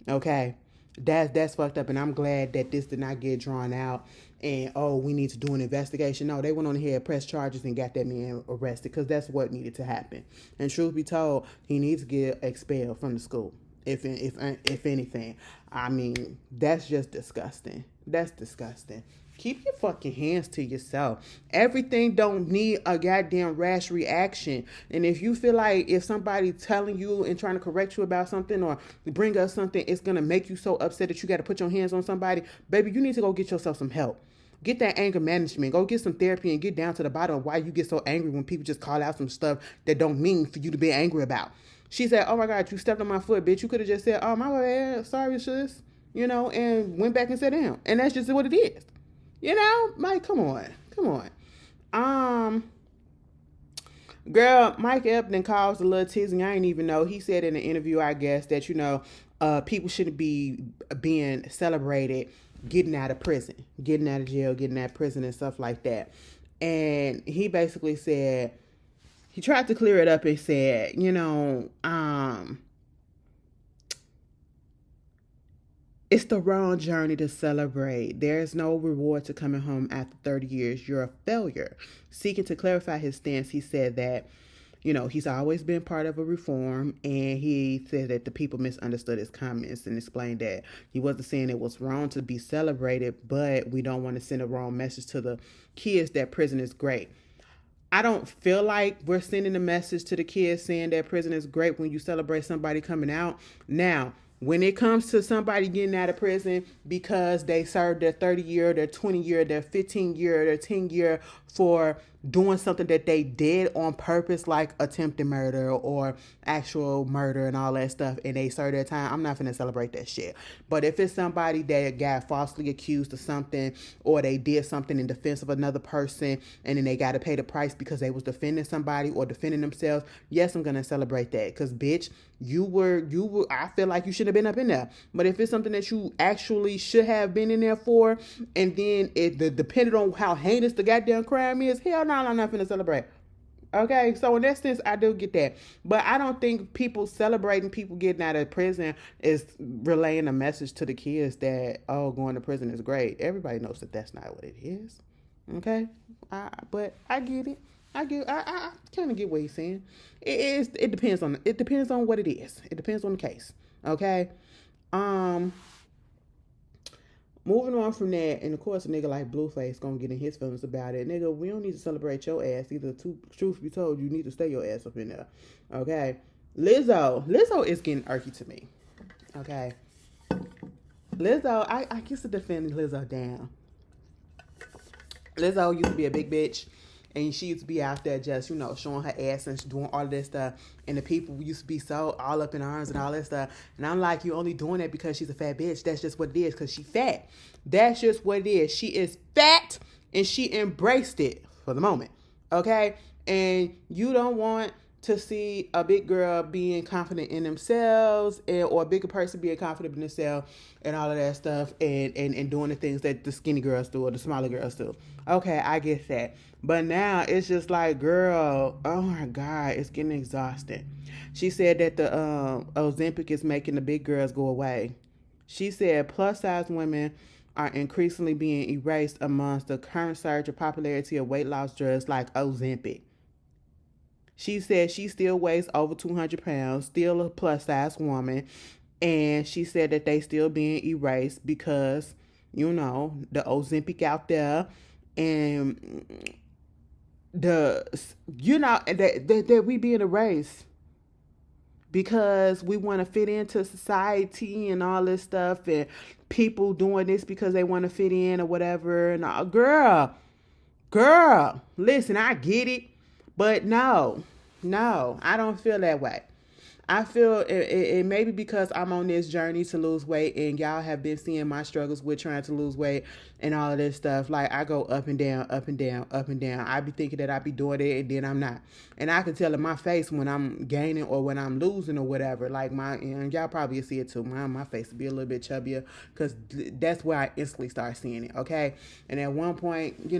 Okay? That's fucked up, and I'm glad that this did not get drawn out. And we need to do an investigation. No, they went on ahead, pressed charges, and got that man arrested because that's what needed to happen. And truth be told, he needs to get expelled from the school. If anything, I mean, that's just disgusting. That's disgusting. Keep your fucking hands to yourself. Everything don't need a goddamn rash reaction. And if you feel like if somebody telling you and trying to correct you about something or bring up something, it's going to make you so upset that you got to put your hands on somebody, baby, you need to go get yourself some help. Get that anger management. Go get some therapy and get down to the bottom of why you get so angry when people just call out some stuff that don't mean for you to be angry about. She said, oh my God, you stepped on my foot, bitch. You could have just said, oh, my bad. Sorry, sis. And went back and sat down. And that's just what it is. Mike, come on. Girl, Mike Epps caused a little teasing. I didn't even know. He said in an interview, I guess, that, people shouldn't be being celebrated getting out of prison, getting out of jail, getting out of prison and stuff like that. And he basically said, he tried to clear it up and said, it's the wrong journey to celebrate. There's no reward to coming home after 30 years. You're a failure. Seeking to clarify his stance, he said that, he's always been part of a reform, and he said that the people misunderstood his comments and explained that he wasn't saying it was wrong to be celebrated, but we don't want to send a wrong message to the kids that prison is great. I don't feel like we're sending a message to the kids saying that prison is great when you celebrate somebody coming out. Now, when it comes to somebody getting out of prison because they served their 30-year, their 20-year, their 15-year, their 10-year for doing something that they did on purpose, like attempted murder or actual murder and all that stuff, and they served their time, I'm not going to celebrate that shit. But if it's somebody that got falsely accused of something, or they did something in defense of another person, and then they got to pay the price because they was defending somebody or defending themselves, yes, I'm going to celebrate that. Because, bitch, you were, I feel like you should have been up in there. But if it's something that you actually should have been in there for, and then depending on how heinous the goddamn crime is, hell no, I'm not finna celebrate. Okay, so in that sense, I do get that. But I don't think people celebrating people getting out of prison is relaying a message to the kids that, going to prison is great. Everybody knows that that's not what it is. Okay? But I get it. I kind of get what he's saying. It depends on what it is. It depends on the case. Okay? Moving on from that, and of course a nigga like Blueface gonna get in his feelings about it. Nigga, we don't need to celebrate your ass. Either, truth be told, you need to stay your ass up in there. Okay? Lizzo is getting irky to me. Okay? Lizzo, I used to defend Lizzo down. Lizzo used to be a big bitch. And she used to be out there just, showing her ass and doing all of this stuff. And the people used to be so all up in arms and all that stuff. And I'm like, you're only doing that because she's a fat bitch. That's just what it is, because she's fat. That's just what it is. She is fat, and she embraced it for the moment. Okay? And you don't want to see a big girl being confident in themselves, or a bigger person being confident in themselves and all of that stuff, and doing the things that the skinny girls do or the smaller girls do. Okay, I get that. But now it's just like, girl, oh my God, it's getting exhausting. She said that the Ozempic is making the big girls go away. She said plus size women are increasingly being erased amongst the current surge of popularity of weight loss drugs like Ozempic. She said she still weighs over 200 pounds, still a plus size woman. And she said that they still being erased because, the Ozempic out there, and that we being erased because we want to fit into society and all this stuff, and people doing this because they want to fit in or whatever. And girl, listen, I get it. But no, I don't feel that way. I feel it may be because I'm on this journey to lose weight, and y'all have been seeing my struggles with trying to lose weight and all of this stuff. Like, I go up and down, up and down, up and down. I be thinking that I be doing it, and then I'm not. And I can tell in my face when I'm gaining or when I'm losing or whatever. Like, and y'all probably see it too. My face will be a little bit chubbier, because that's where I instantly start seeing it, okay? And at one point,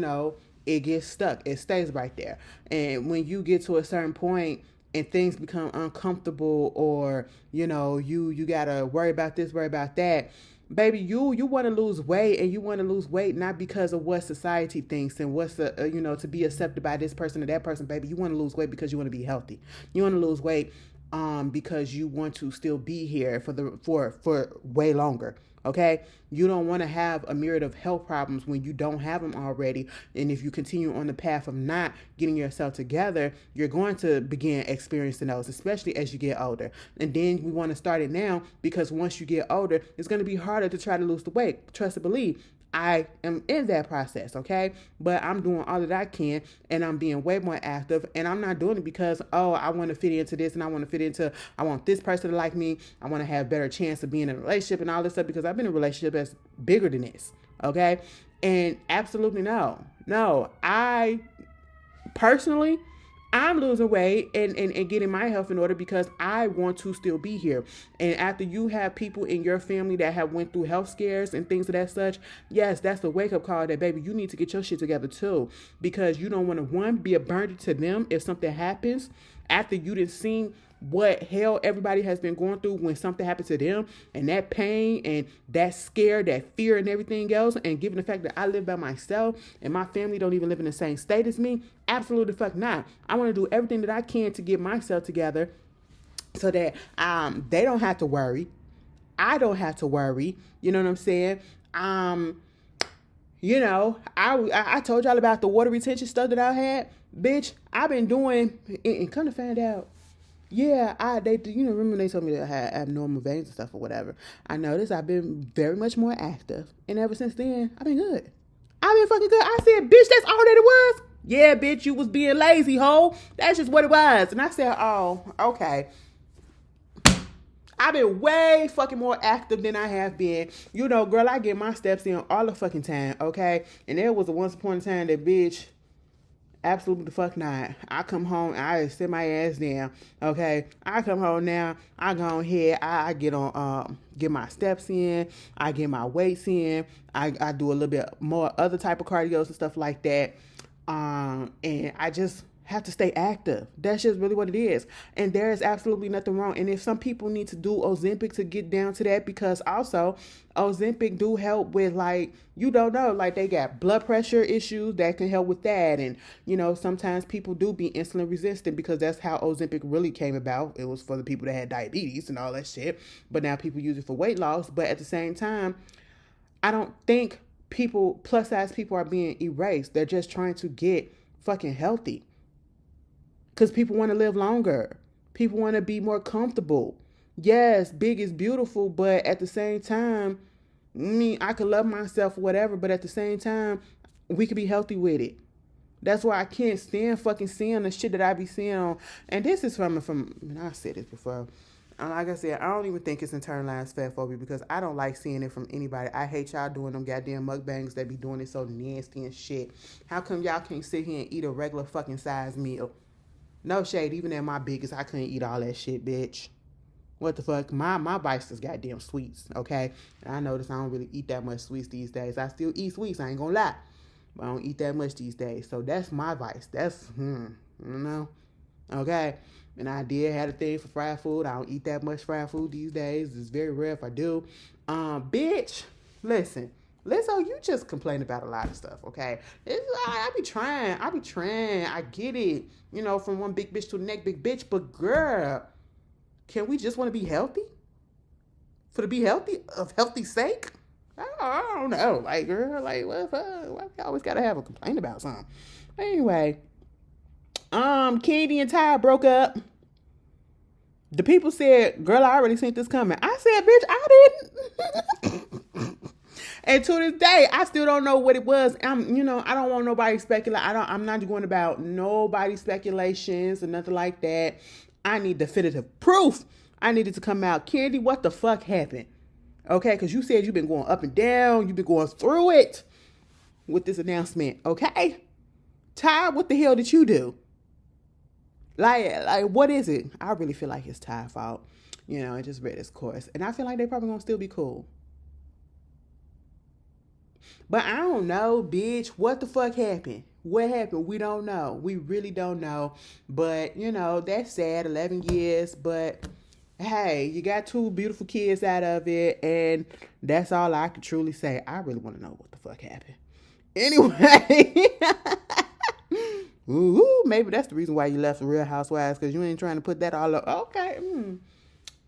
it gets stuck. It stays right there. And when you get to a certain point and things become uncomfortable, or, you gotta worry about this, worry about that, Baby, you want to lose weight, and you want to lose weight not because of what society thinks and what's the to be accepted by this person or that person. Baby, you want to lose weight because you want to be healthy. You want to lose weight because you want to still be here for way longer. Okay, you don't want to have a myriad of health problems when you don't have them already. And if you continue on the path of not getting yourself together, you're going to begin experiencing those, especially as you get older. And then we want to start it now, because once you get older, it's going to be harder to try to lose the weight. Trust and believe. I am in that process, okay? But I'm doing all that I can, and I'm being way more active, and I'm not doing it because, I want to fit into this, and I want this person to like me. I want to have better chance of being in a relationship and all this stuff, because I've been in a relationship that's bigger than this, okay? And absolutely no. I personally, I'm losing weight and getting my health in order because I want to still be here. And after you have people in your family that have went through health scares and things of that such, yes, that's the wake up call that, baby, you need to get your shit together too. Because you don't want to, one, be a burden to them if something happens after you didn't see what hell everybody has been going through when something happened to them, and that pain and that scare, that fear and everything else. And given the fact that I live by myself and my family don't even live in the same state as me, absolutely fuck not. I want to do everything that I can to get myself together so that they don't have to worry. I don't have to worry. You know what I'm saying? I told y'all about the water retention stuff that I had. Bitch, I've been doing, and kind of found out, yeah, remember when they told me that I had abnormal veins and stuff or whatever. I noticed I've been very much more active. And ever since then, I've been good. I've been fucking good. I said, bitch, that's all that it was? Yeah, bitch, you was being lazy, ho. That's just what it was. And I said, oh, okay. I've been way fucking more active than I have been. Girl, I get my steps in all the fucking time, okay? And there was a once upon a time that, bitch, absolutely the fuck not. I come home, I sit my ass down, okay? I come home now, I go ahead, I get on, get my steps in, I get my weights in, I do a little bit more other type of cardios and stuff like that, and I just have to stay active. That's just really what it is. And there is absolutely nothing wrong. And if some people need to do Ozempic to get down to that, because also Ozempic do help with, like, they got blood pressure issues that can help with that. And, sometimes people do be insulin resistant, because that's how Ozempic really came about. It was for the people that had diabetes and all that shit. But now people use it for weight loss. But at the same time, I don't think plus size people are being erased. They're just trying to get fucking healthy. Because people want to live longer. People want to be more comfortable. Yes, big is beautiful, but at the same time, I could love myself or whatever, but at the same time, we could be healthy with it. That's why I can't stand fucking seeing the shit that I be seeing on. And this is from I said this before. Like I said, I don't even think it's internalized fat phobia, because I don't like seeing it from anybody. I hate y'all doing them goddamn mukbangs that be doing it so nasty and shit. How come y'all can't sit here and eat a regular fucking size meal? No shade, even at my biggest, I couldn't eat all that shit, bitch. What the fuck? My vice is goddamn sweets, okay? And I notice I don't really eat that much sweets these days. I still eat sweets, I ain't gonna lie. But I don't eat that much these days. So that's my vice. That's, okay? And I did have a thing for fried food. I don't eat that much fried food these days. It's very rare if I do. Bitch, listen. Lizzo, you just complain about a lot of stuff, okay? I be trying. I get it. From one big bitch to the next big bitch. But girl, can we just want to be healthy? For to be healthy, of healthy sake? I don't know. Like, girl, like, what the fuck? Why we always gotta have a complaint about something? Anyway, Kandi and Ty broke up. The people said, girl, I already seen this coming. I said, bitch, I didn't. And to this day, I still don't know what it was. I don't want nobody speculate. I'm not going about nobody's speculations or nothing like that. I need definitive proof. I needed to come out. Kandi, what the fuck happened? Okay, because you said you've been going up and down. You've been going through it with this announcement. Okay? Ty, what the hell did you do? Like, what is it? I really feel like it's Ty's fault. It just read its course. And I feel like they probably gonna still be cool. But I don't know, bitch. What the fuck happened? What happened? We don't know. We really don't know. But, that's sad. 11 years. But Hey, you got two beautiful kids out of it, and that's all I can truly say. I really want to know what the fuck happened. Anyway, ooh, maybe that's the reason why you left the Real Housewives, because you ain't trying to put that all up. Okay,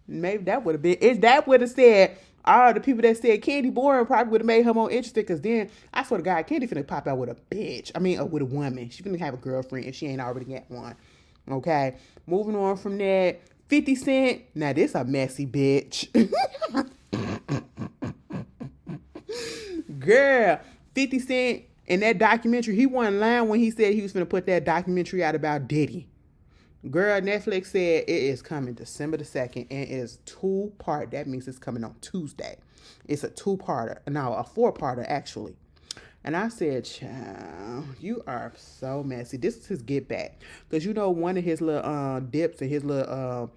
maybe that would have been. If that would have said all the people that said Candy boring, probably would have made her more interested. Because then I swear to God, Candy finna pop out with a bitch. I mean, with a woman. She finna have a girlfriend if she ain't already got one. Okay, moving on from that. 50 Cent. Now this a messy bitch. Girl, 50 Cent in that documentary, he wasn't lying when he said he was finna put that documentary out about Diddy. Girl, Netflix said it is coming December the 2nd and it is 2-part. That means it's coming on Tuesday. It's a 2-parter. No, a 4-parter actually. And I said, child, you are so messy. This is his get back. Because you know one of his little dips and his little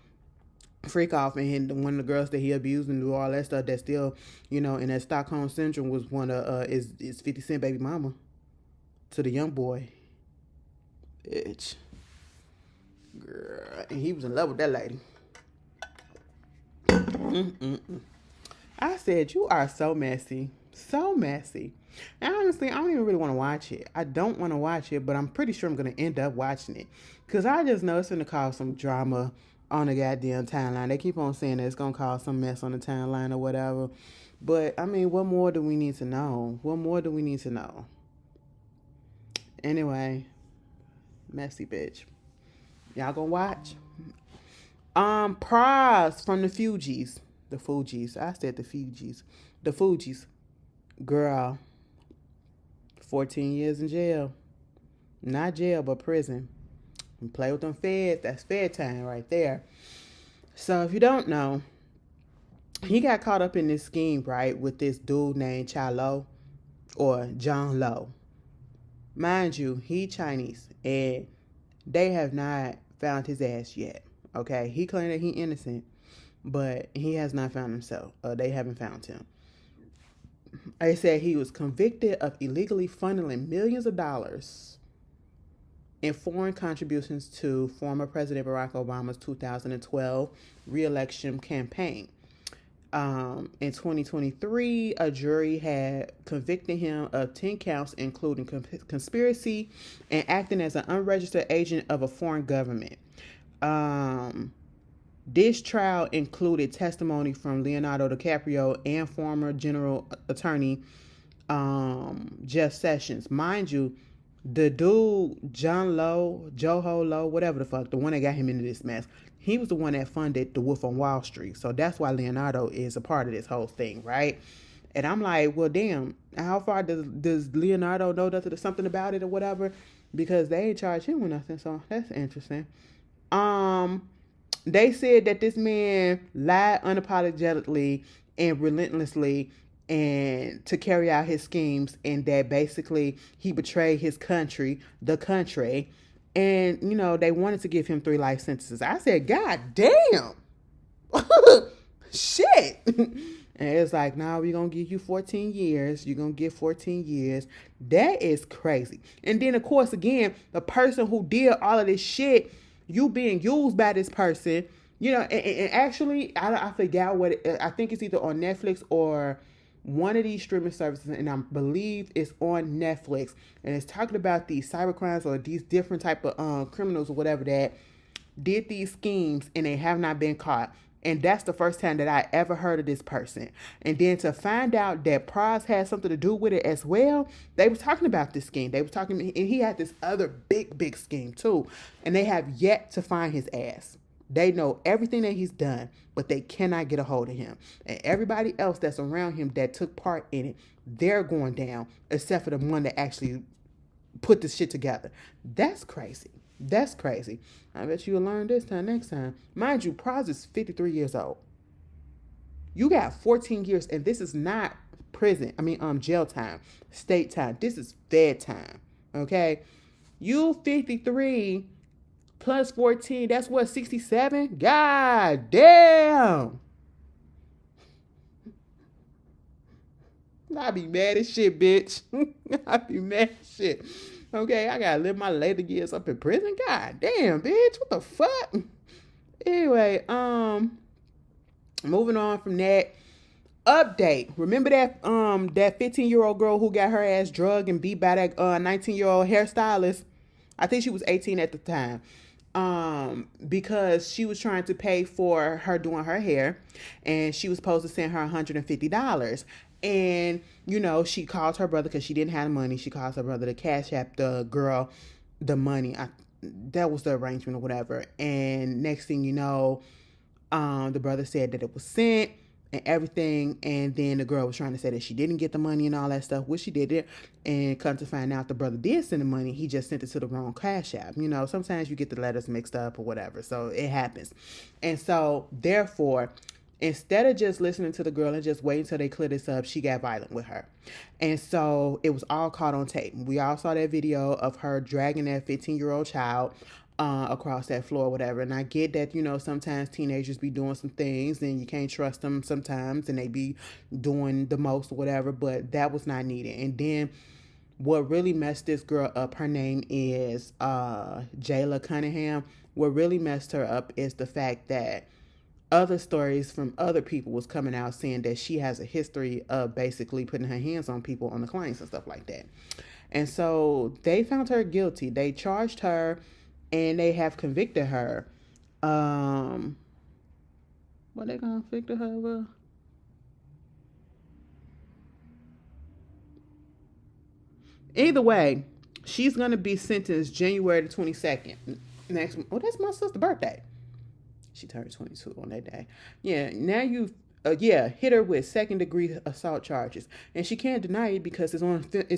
freak off and one of the girls that he abused and do all that stuff that still, in that Stockholm Syndrome was one of is 50 Cent baby mama to the young boy. Bitch. Girl, and he was in love with that lady. I said, you are so messy. So messy. And honestly, I don't even really want to watch it. I don't want to watch it, but I'm pretty sure I'm going to end up watching it. Because I just know it's going to cause some drama on the goddamn timeline. They keep on saying that it's going to cause some mess on the timeline or whatever. But, I mean, what more do we need to know? What more do we need to know? Anyway, messy bitch. Y'all gonna watch? Pras from the Fugees. The Fugees. I said the Fugees. The Fugees. Girl. 14 years in jail. Not jail, but prison. And play with them feds. That's fed time right there. So if you don't know, he got caught up in this scheme, right, with this dude named Cha Lo or John Lo. Mind you, he Chinese and they have not found his ass yet. Okay, he claimed that he innocent, but he has not found himself. They haven't found him. They said he was convicted of illegally funneling millions of dollars in foreign contributions to former President Barack Obama's 2012 re-election campaign. In 2023, a jury had convicted him of 10 counts, including conspiracy and acting as an unregistered agent of a foreign government. This trial included testimony from Leonardo DiCaprio and former general attorney Jeff Sessions. Mind you, the dude, Joho Lo, whatever the fuck, the one that got him into this mess, he was the one that funded The Wolf on Wall Street. So that's why Leonardo is a part of this whole thing, right? And I'm like, well, damn, how far does Leonardo know something about it or whatever? Because they ain't charged him with nothing, so that's interesting. They said that this man lied unapologetically and relentlessly and to carry out his schemes, and that basically he betrayed his country, the country, and they wanted to give him 3 life sentences. I said, God damn. Shit. And it's like, nah, we're going to give you 14 years. You're going to get 14 years. That is crazy. And then, of course, again, the person who did all of this shit, you being used by this person, and actually, I forgot I think it's either on Netflix or one of these streaming services, and I believe it's on Netflix, and it's talking about these cybercrimes or these different type of criminals or whatever that did these schemes and they have not been caught. And that's the first time that I ever heard of this person. And then to find out that Pras had something to do with it as well, they were talking about this scheme. They were talking, and he had this other big scheme too. And they have yet to find his ass. They know everything that he's done, but they cannot get a hold of him. And everybody else that's around him that took part in it, they're going down, except for the one that actually put this shit together. That's crazy. That's crazy. I bet you'll learn this time next time. Mind you, Pras is 53 years old. You got 14 years, and this is not jail time, state time. This is fed time. Okay? You 53 plus 14, that's what, 67? God damn. I be mad as shit, bitch. I be mad as shit. Okay, I gotta live my later years up in prison. God damn, bitch, what the fuck? Anyway, Moving on from that, update. Remember that 15-year-old girl who got her ass drugged and beat by that 19-year-old hairstylist? I think she was 18 at the time. Because she was trying to pay for her doing her hair, and she was supposed to send her $150. And she called her brother because she didn't have money. She calls her brother to cash app the girl the money. That was the arrangement or whatever. And next thing you know, the brother said that it was sent and everything, and then the girl was trying to say that she didn't get the money and all that stuff, which she did. And come to find out, the brother did send the money. He just sent it to the wrong cash app. Sometimes you get the letters mixed up or whatever, so it happens. And so therefore, instead of just listening to the girl and just waiting until they clear this up, she got violent with her. And so it was all caught on tape. We all saw that video of her dragging that 15-year-old child across that floor or whatever. And I get that, sometimes teenagers be doing some things and you can't trust them sometimes, and they be doing the most or whatever, but that was not needed. And then what really messed this girl up, her name is Jayla Cunningham. What really messed her up is the fact that other stories from other people was coming out saying that she has a history of basically putting her hands on people on the clients and stuff like that. And so they found her guilty. They charged her and they have convicted her. What they gonna convict her of? Either way, she's gonna be sentenced January the 22nd. Next, that's my sister's birthday. She turned 22 on that day. Yeah, now you, hit her with second-degree assault charges, and she can't deny it because it's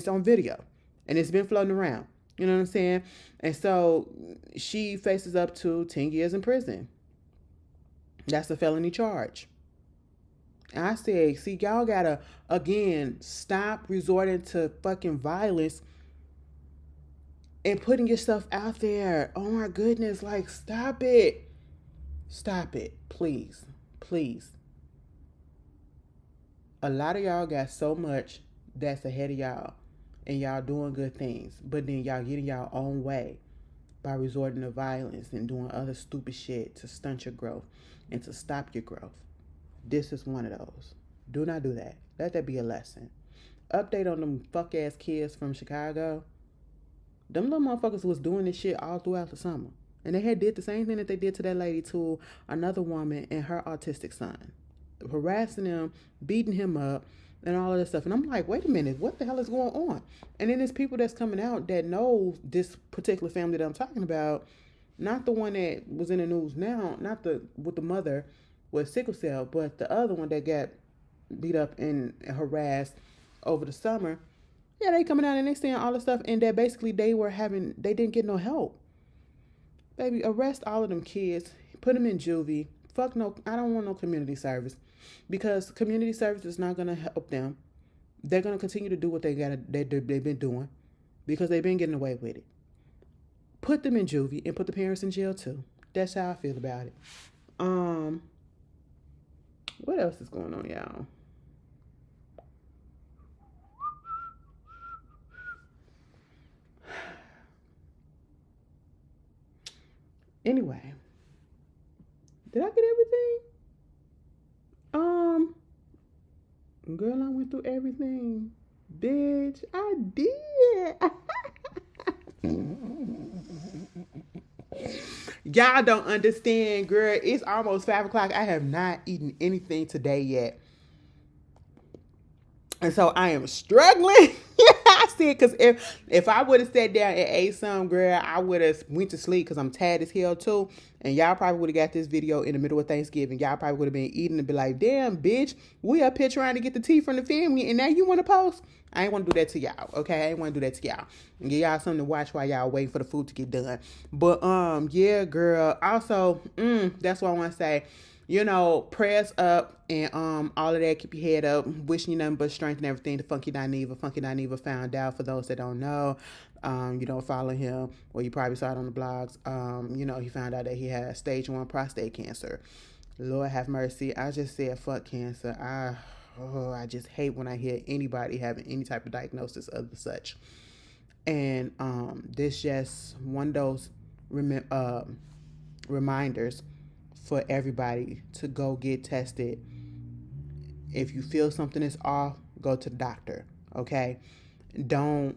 on video, and it's been floating around. You know what I'm saying? And so she faces up to 10 years in prison. That's a felony charge. And I say, see, y'all gotta, again, stop resorting to fucking violence and putting yourself out there. Oh my goodness, like, stop it. Stop it, please. Please. A lot of y'all got so much that's ahead of y'all, and y'all doing good things, but then y'all getting y'all own way by resorting to violence and doing other stupid shit to stunt your growth and to stop your growth. This is one of those. Do not do that. Let that be a lesson. Update on them fuck ass kids from Chicago. Them little motherfuckers was doing this shit all throughout the summer. And they had did the same thing that they did to that lady to another woman and her autistic son. Harassing him, beating him up, and all of this stuff. And I'm like, wait a minute, what the hell is going on? And then there's people that's coming out that know this particular family that I'm talking about, not the one that was in the news now, not the with the mother with sickle cell, but the other one that got beat up and harassed over the summer. Yeah, they coming out and they saying all this stuff, and that basically they didn't get no help. Baby, arrest all of them kids, put them in juvie. Fuck no, I don't want no community service, because community service is not gonna help them. They're gonna continue to do what they've been doing because they've been getting away with it. Put them in juvie and put the parents in jail too. That's how I feel about it. What else is going on, y'all? Anyway, did I get everything? Girl, I went through everything. Bitch, I did. Y'all don't understand, girl. It's almost 5 o'clock. I have not eaten anything today yet. And so I am struggling. I see it, because if I would have sat down and ate some, girl, I would have went to sleep because I'm tired as hell too. And y'all probably would have got this video in the middle of Thanksgiving. Y'all probably would have been eating and be like, damn, bitch, we up here trying to get the tea from the family, and now you want to post? I ain't want to do that to y'all, okay? I ain't want to do that to y'all. And give y'all something to watch while y'all waiting for the food to get done. But, yeah, girl. Also, that's what I want to say. Prayers up and all of that. Keep your head up. Wishing you nothing but strength and everything. The Funky Dineva. Funky Dineva found out, for those that don't know. You don't follow him, or you probably saw it on the blogs. He found out that he had stage 1 prostate cancer. Lord have mercy. I just said fuck cancer. I just hate when I hear anybody having any type of diagnosis of the such. And this just one of those reminders for everybody to go get tested. If you feel something is off, go to the doctor, okay? Don't,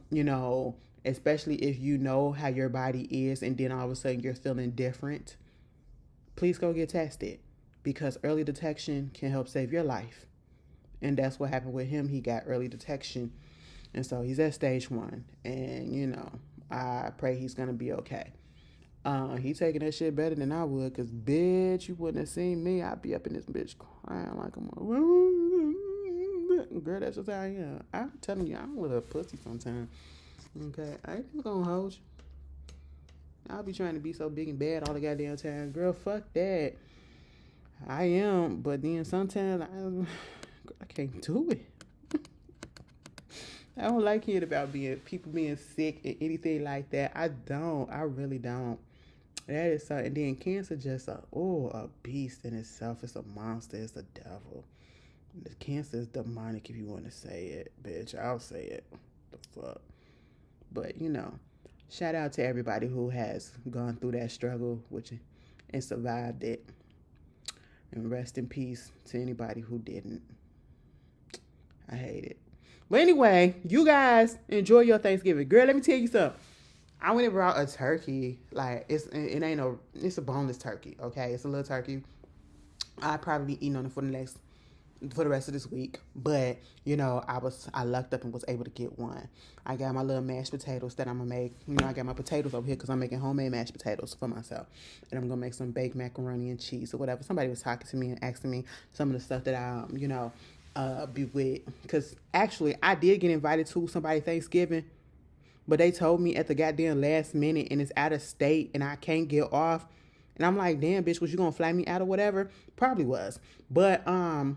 especially if you know how your body is and then all of a sudden you're feeling different, please go get tested because early detection can help save your life. And that's what happened with him. He got early detection. And so he's at stage 1. And, I pray he's going to be okay. He taking that shit better than I would because, bitch, you wouldn't have seen me. I'd be up in this bitch crying like I'm girl, that's just how I am. I'm telling you, I'm a little pussy sometimes. Okay? I ain't just going to hold you. I'll be trying to be so big and bad all the goddamn time. Girl, fuck that. I am, but then sometimes I can't do it. I don't like hearing about people being sick and anything like that. I don't. I really don't. That is so. And then cancer just a beast in itself. It's a monster. It's a devil. The cancer is demonic if you want to say it, bitch. I'll say it. The fuck. But shout out to everybody who has gone through that struggle and survived it. And rest in peace to anybody who didn't. I hate it. But anyway, you guys enjoy your Thanksgiving. Girl, let me tell you something. I went and brought a turkey. Like, it's a boneless turkey, okay? It's a little turkey. I'll probably be eating on it for the rest of this week. But, I lucked up and was able to get one. I got my little mashed potatoes that I'm going to make. I got my potatoes over here because I'm making homemade mashed potatoes for myself. And I'm going to make some baked macaroni and cheese or whatever. Somebody was talking to me and asking me some of the stuff that I, be with. Because actually, I did get invited to somebody's Thanksgiving. But they told me at the goddamn last minute and it's out of state and I can't get off. And I'm like, damn, bitch, was you going to fly me out or whatever? Probably was. But, and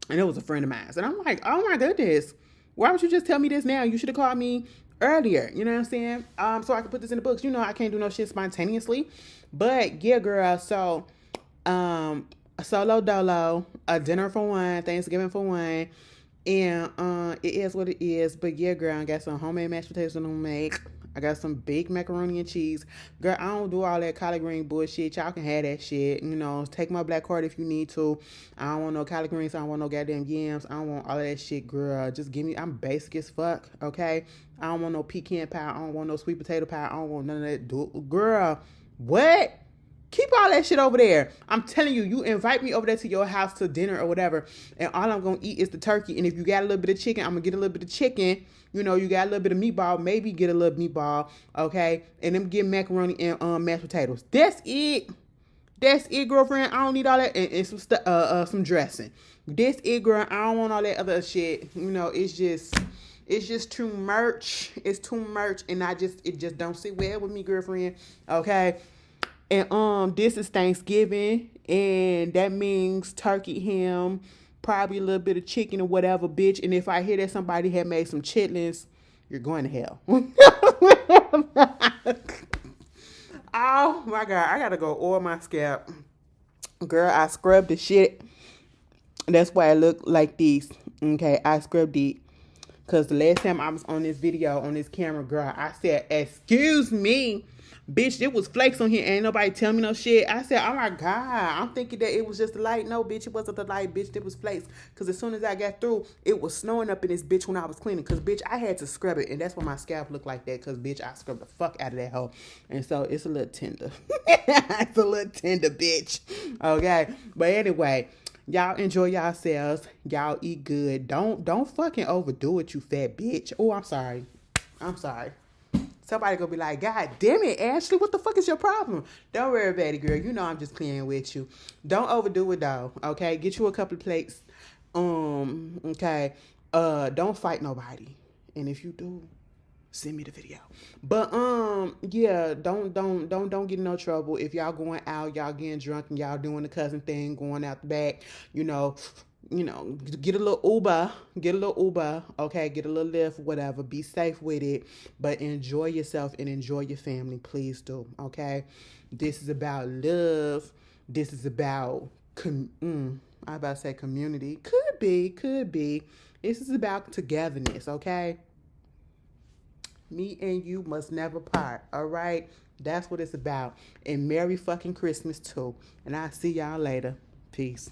it was a friend of mine. And I'm like, oh my goodness, why would you just tell me this now? You should have called me earlier. You know what I'm saying? So I could put this in the books. I can't do no shit spontaneously. But yeah, girl. So, a solo dolo, a dinner for one, Thanksgiving for one. And it is what it is. But yeah, girl, I got some homemade mashed potatoes I'm gonna make. I got some baked macaroni and cheese. Girl, I don't do all that collard green bullshit. Y'all can have that shit. Take my black card if you need to. I don't want no collard greens. I don't want no goddamn yams. I don't want all of that shit, girl. Just give me, I'm basic as fuck, okay? I don't want no pecan pie. I don't want no sweet potato pie. I don't want none of that. Girl, what? Keep all that shit over there. I'm telling you, you invite me over there to your house to dinner or whatever, and all I'm going to eat is the turkey. And if you got a little bit of chicken, I'm going to get a little bit of chicken. You got a little bit of meatball, maybe get a little meatball, okay? And then get macaroni and mashed potatoes. That's it. That's it, girlfriend. I don't need all that and some dressing. That's it, girl. I don't want all that other shit. It's just too much. It's too much, and it just don't sit well with me, girlfriend. Okay? And this is Thanksgiving, and that means turkey, ham, probably a little bit of chicken or whatever, bitch. And if I hear that somebody had made some chitlins, you're going to hell. Oh my God, I gotta go oil my scalp. Girl, I scrubbed the shit. That's why I look like this. Okay, I scrubbed it. Because the last time I was on this video, on this camera, girl, I said, excuse me. Bitch, it was flakes on here. Ain't nobody tell me no shit. I said, oh my God. I'm thinking that it was just the light. No, bitch, it wasn't the light, bitch. It was flakes. Because as soon as I got through, it was snowing up in this bitch when I was cleaning. Because, bitch, I had to scrub it. And that's why my scalp looked like that. Because, bitch, I scrubbed the fuck out of that hoe. And so it's a little tender. It's a little tender, bitch. Okay. But anyway, y'all enjoy yourselves. Y'all eat good. Don't fucking overdo it, you fat bitch. Oh, I'm sorry. Somebody gonna be like, God damn it, Ashley, what the fuck is your problem? Don't worry about it, girl. I'm just playing with you. Don't overdo it though, okay? Get you a couple of plates. Okay. Don't fight nobody. And if you do, send me the video. But yeah, don't get in no trouble. If y'all going out, y'all getting drunk and y'all doing the cousin thing, going out the back, get a little Uber, okay, get a little Lyft, whatever, be safe with it, but enjoy yourself and enjoy your family, please do, okay? This is about love, this is about, I'm about to say community, could be, this is about togetherness, okay? Me and you must never part. All right? That's what it's about. And Merry fucking Christmas too. And I'll see y'all later. Peace.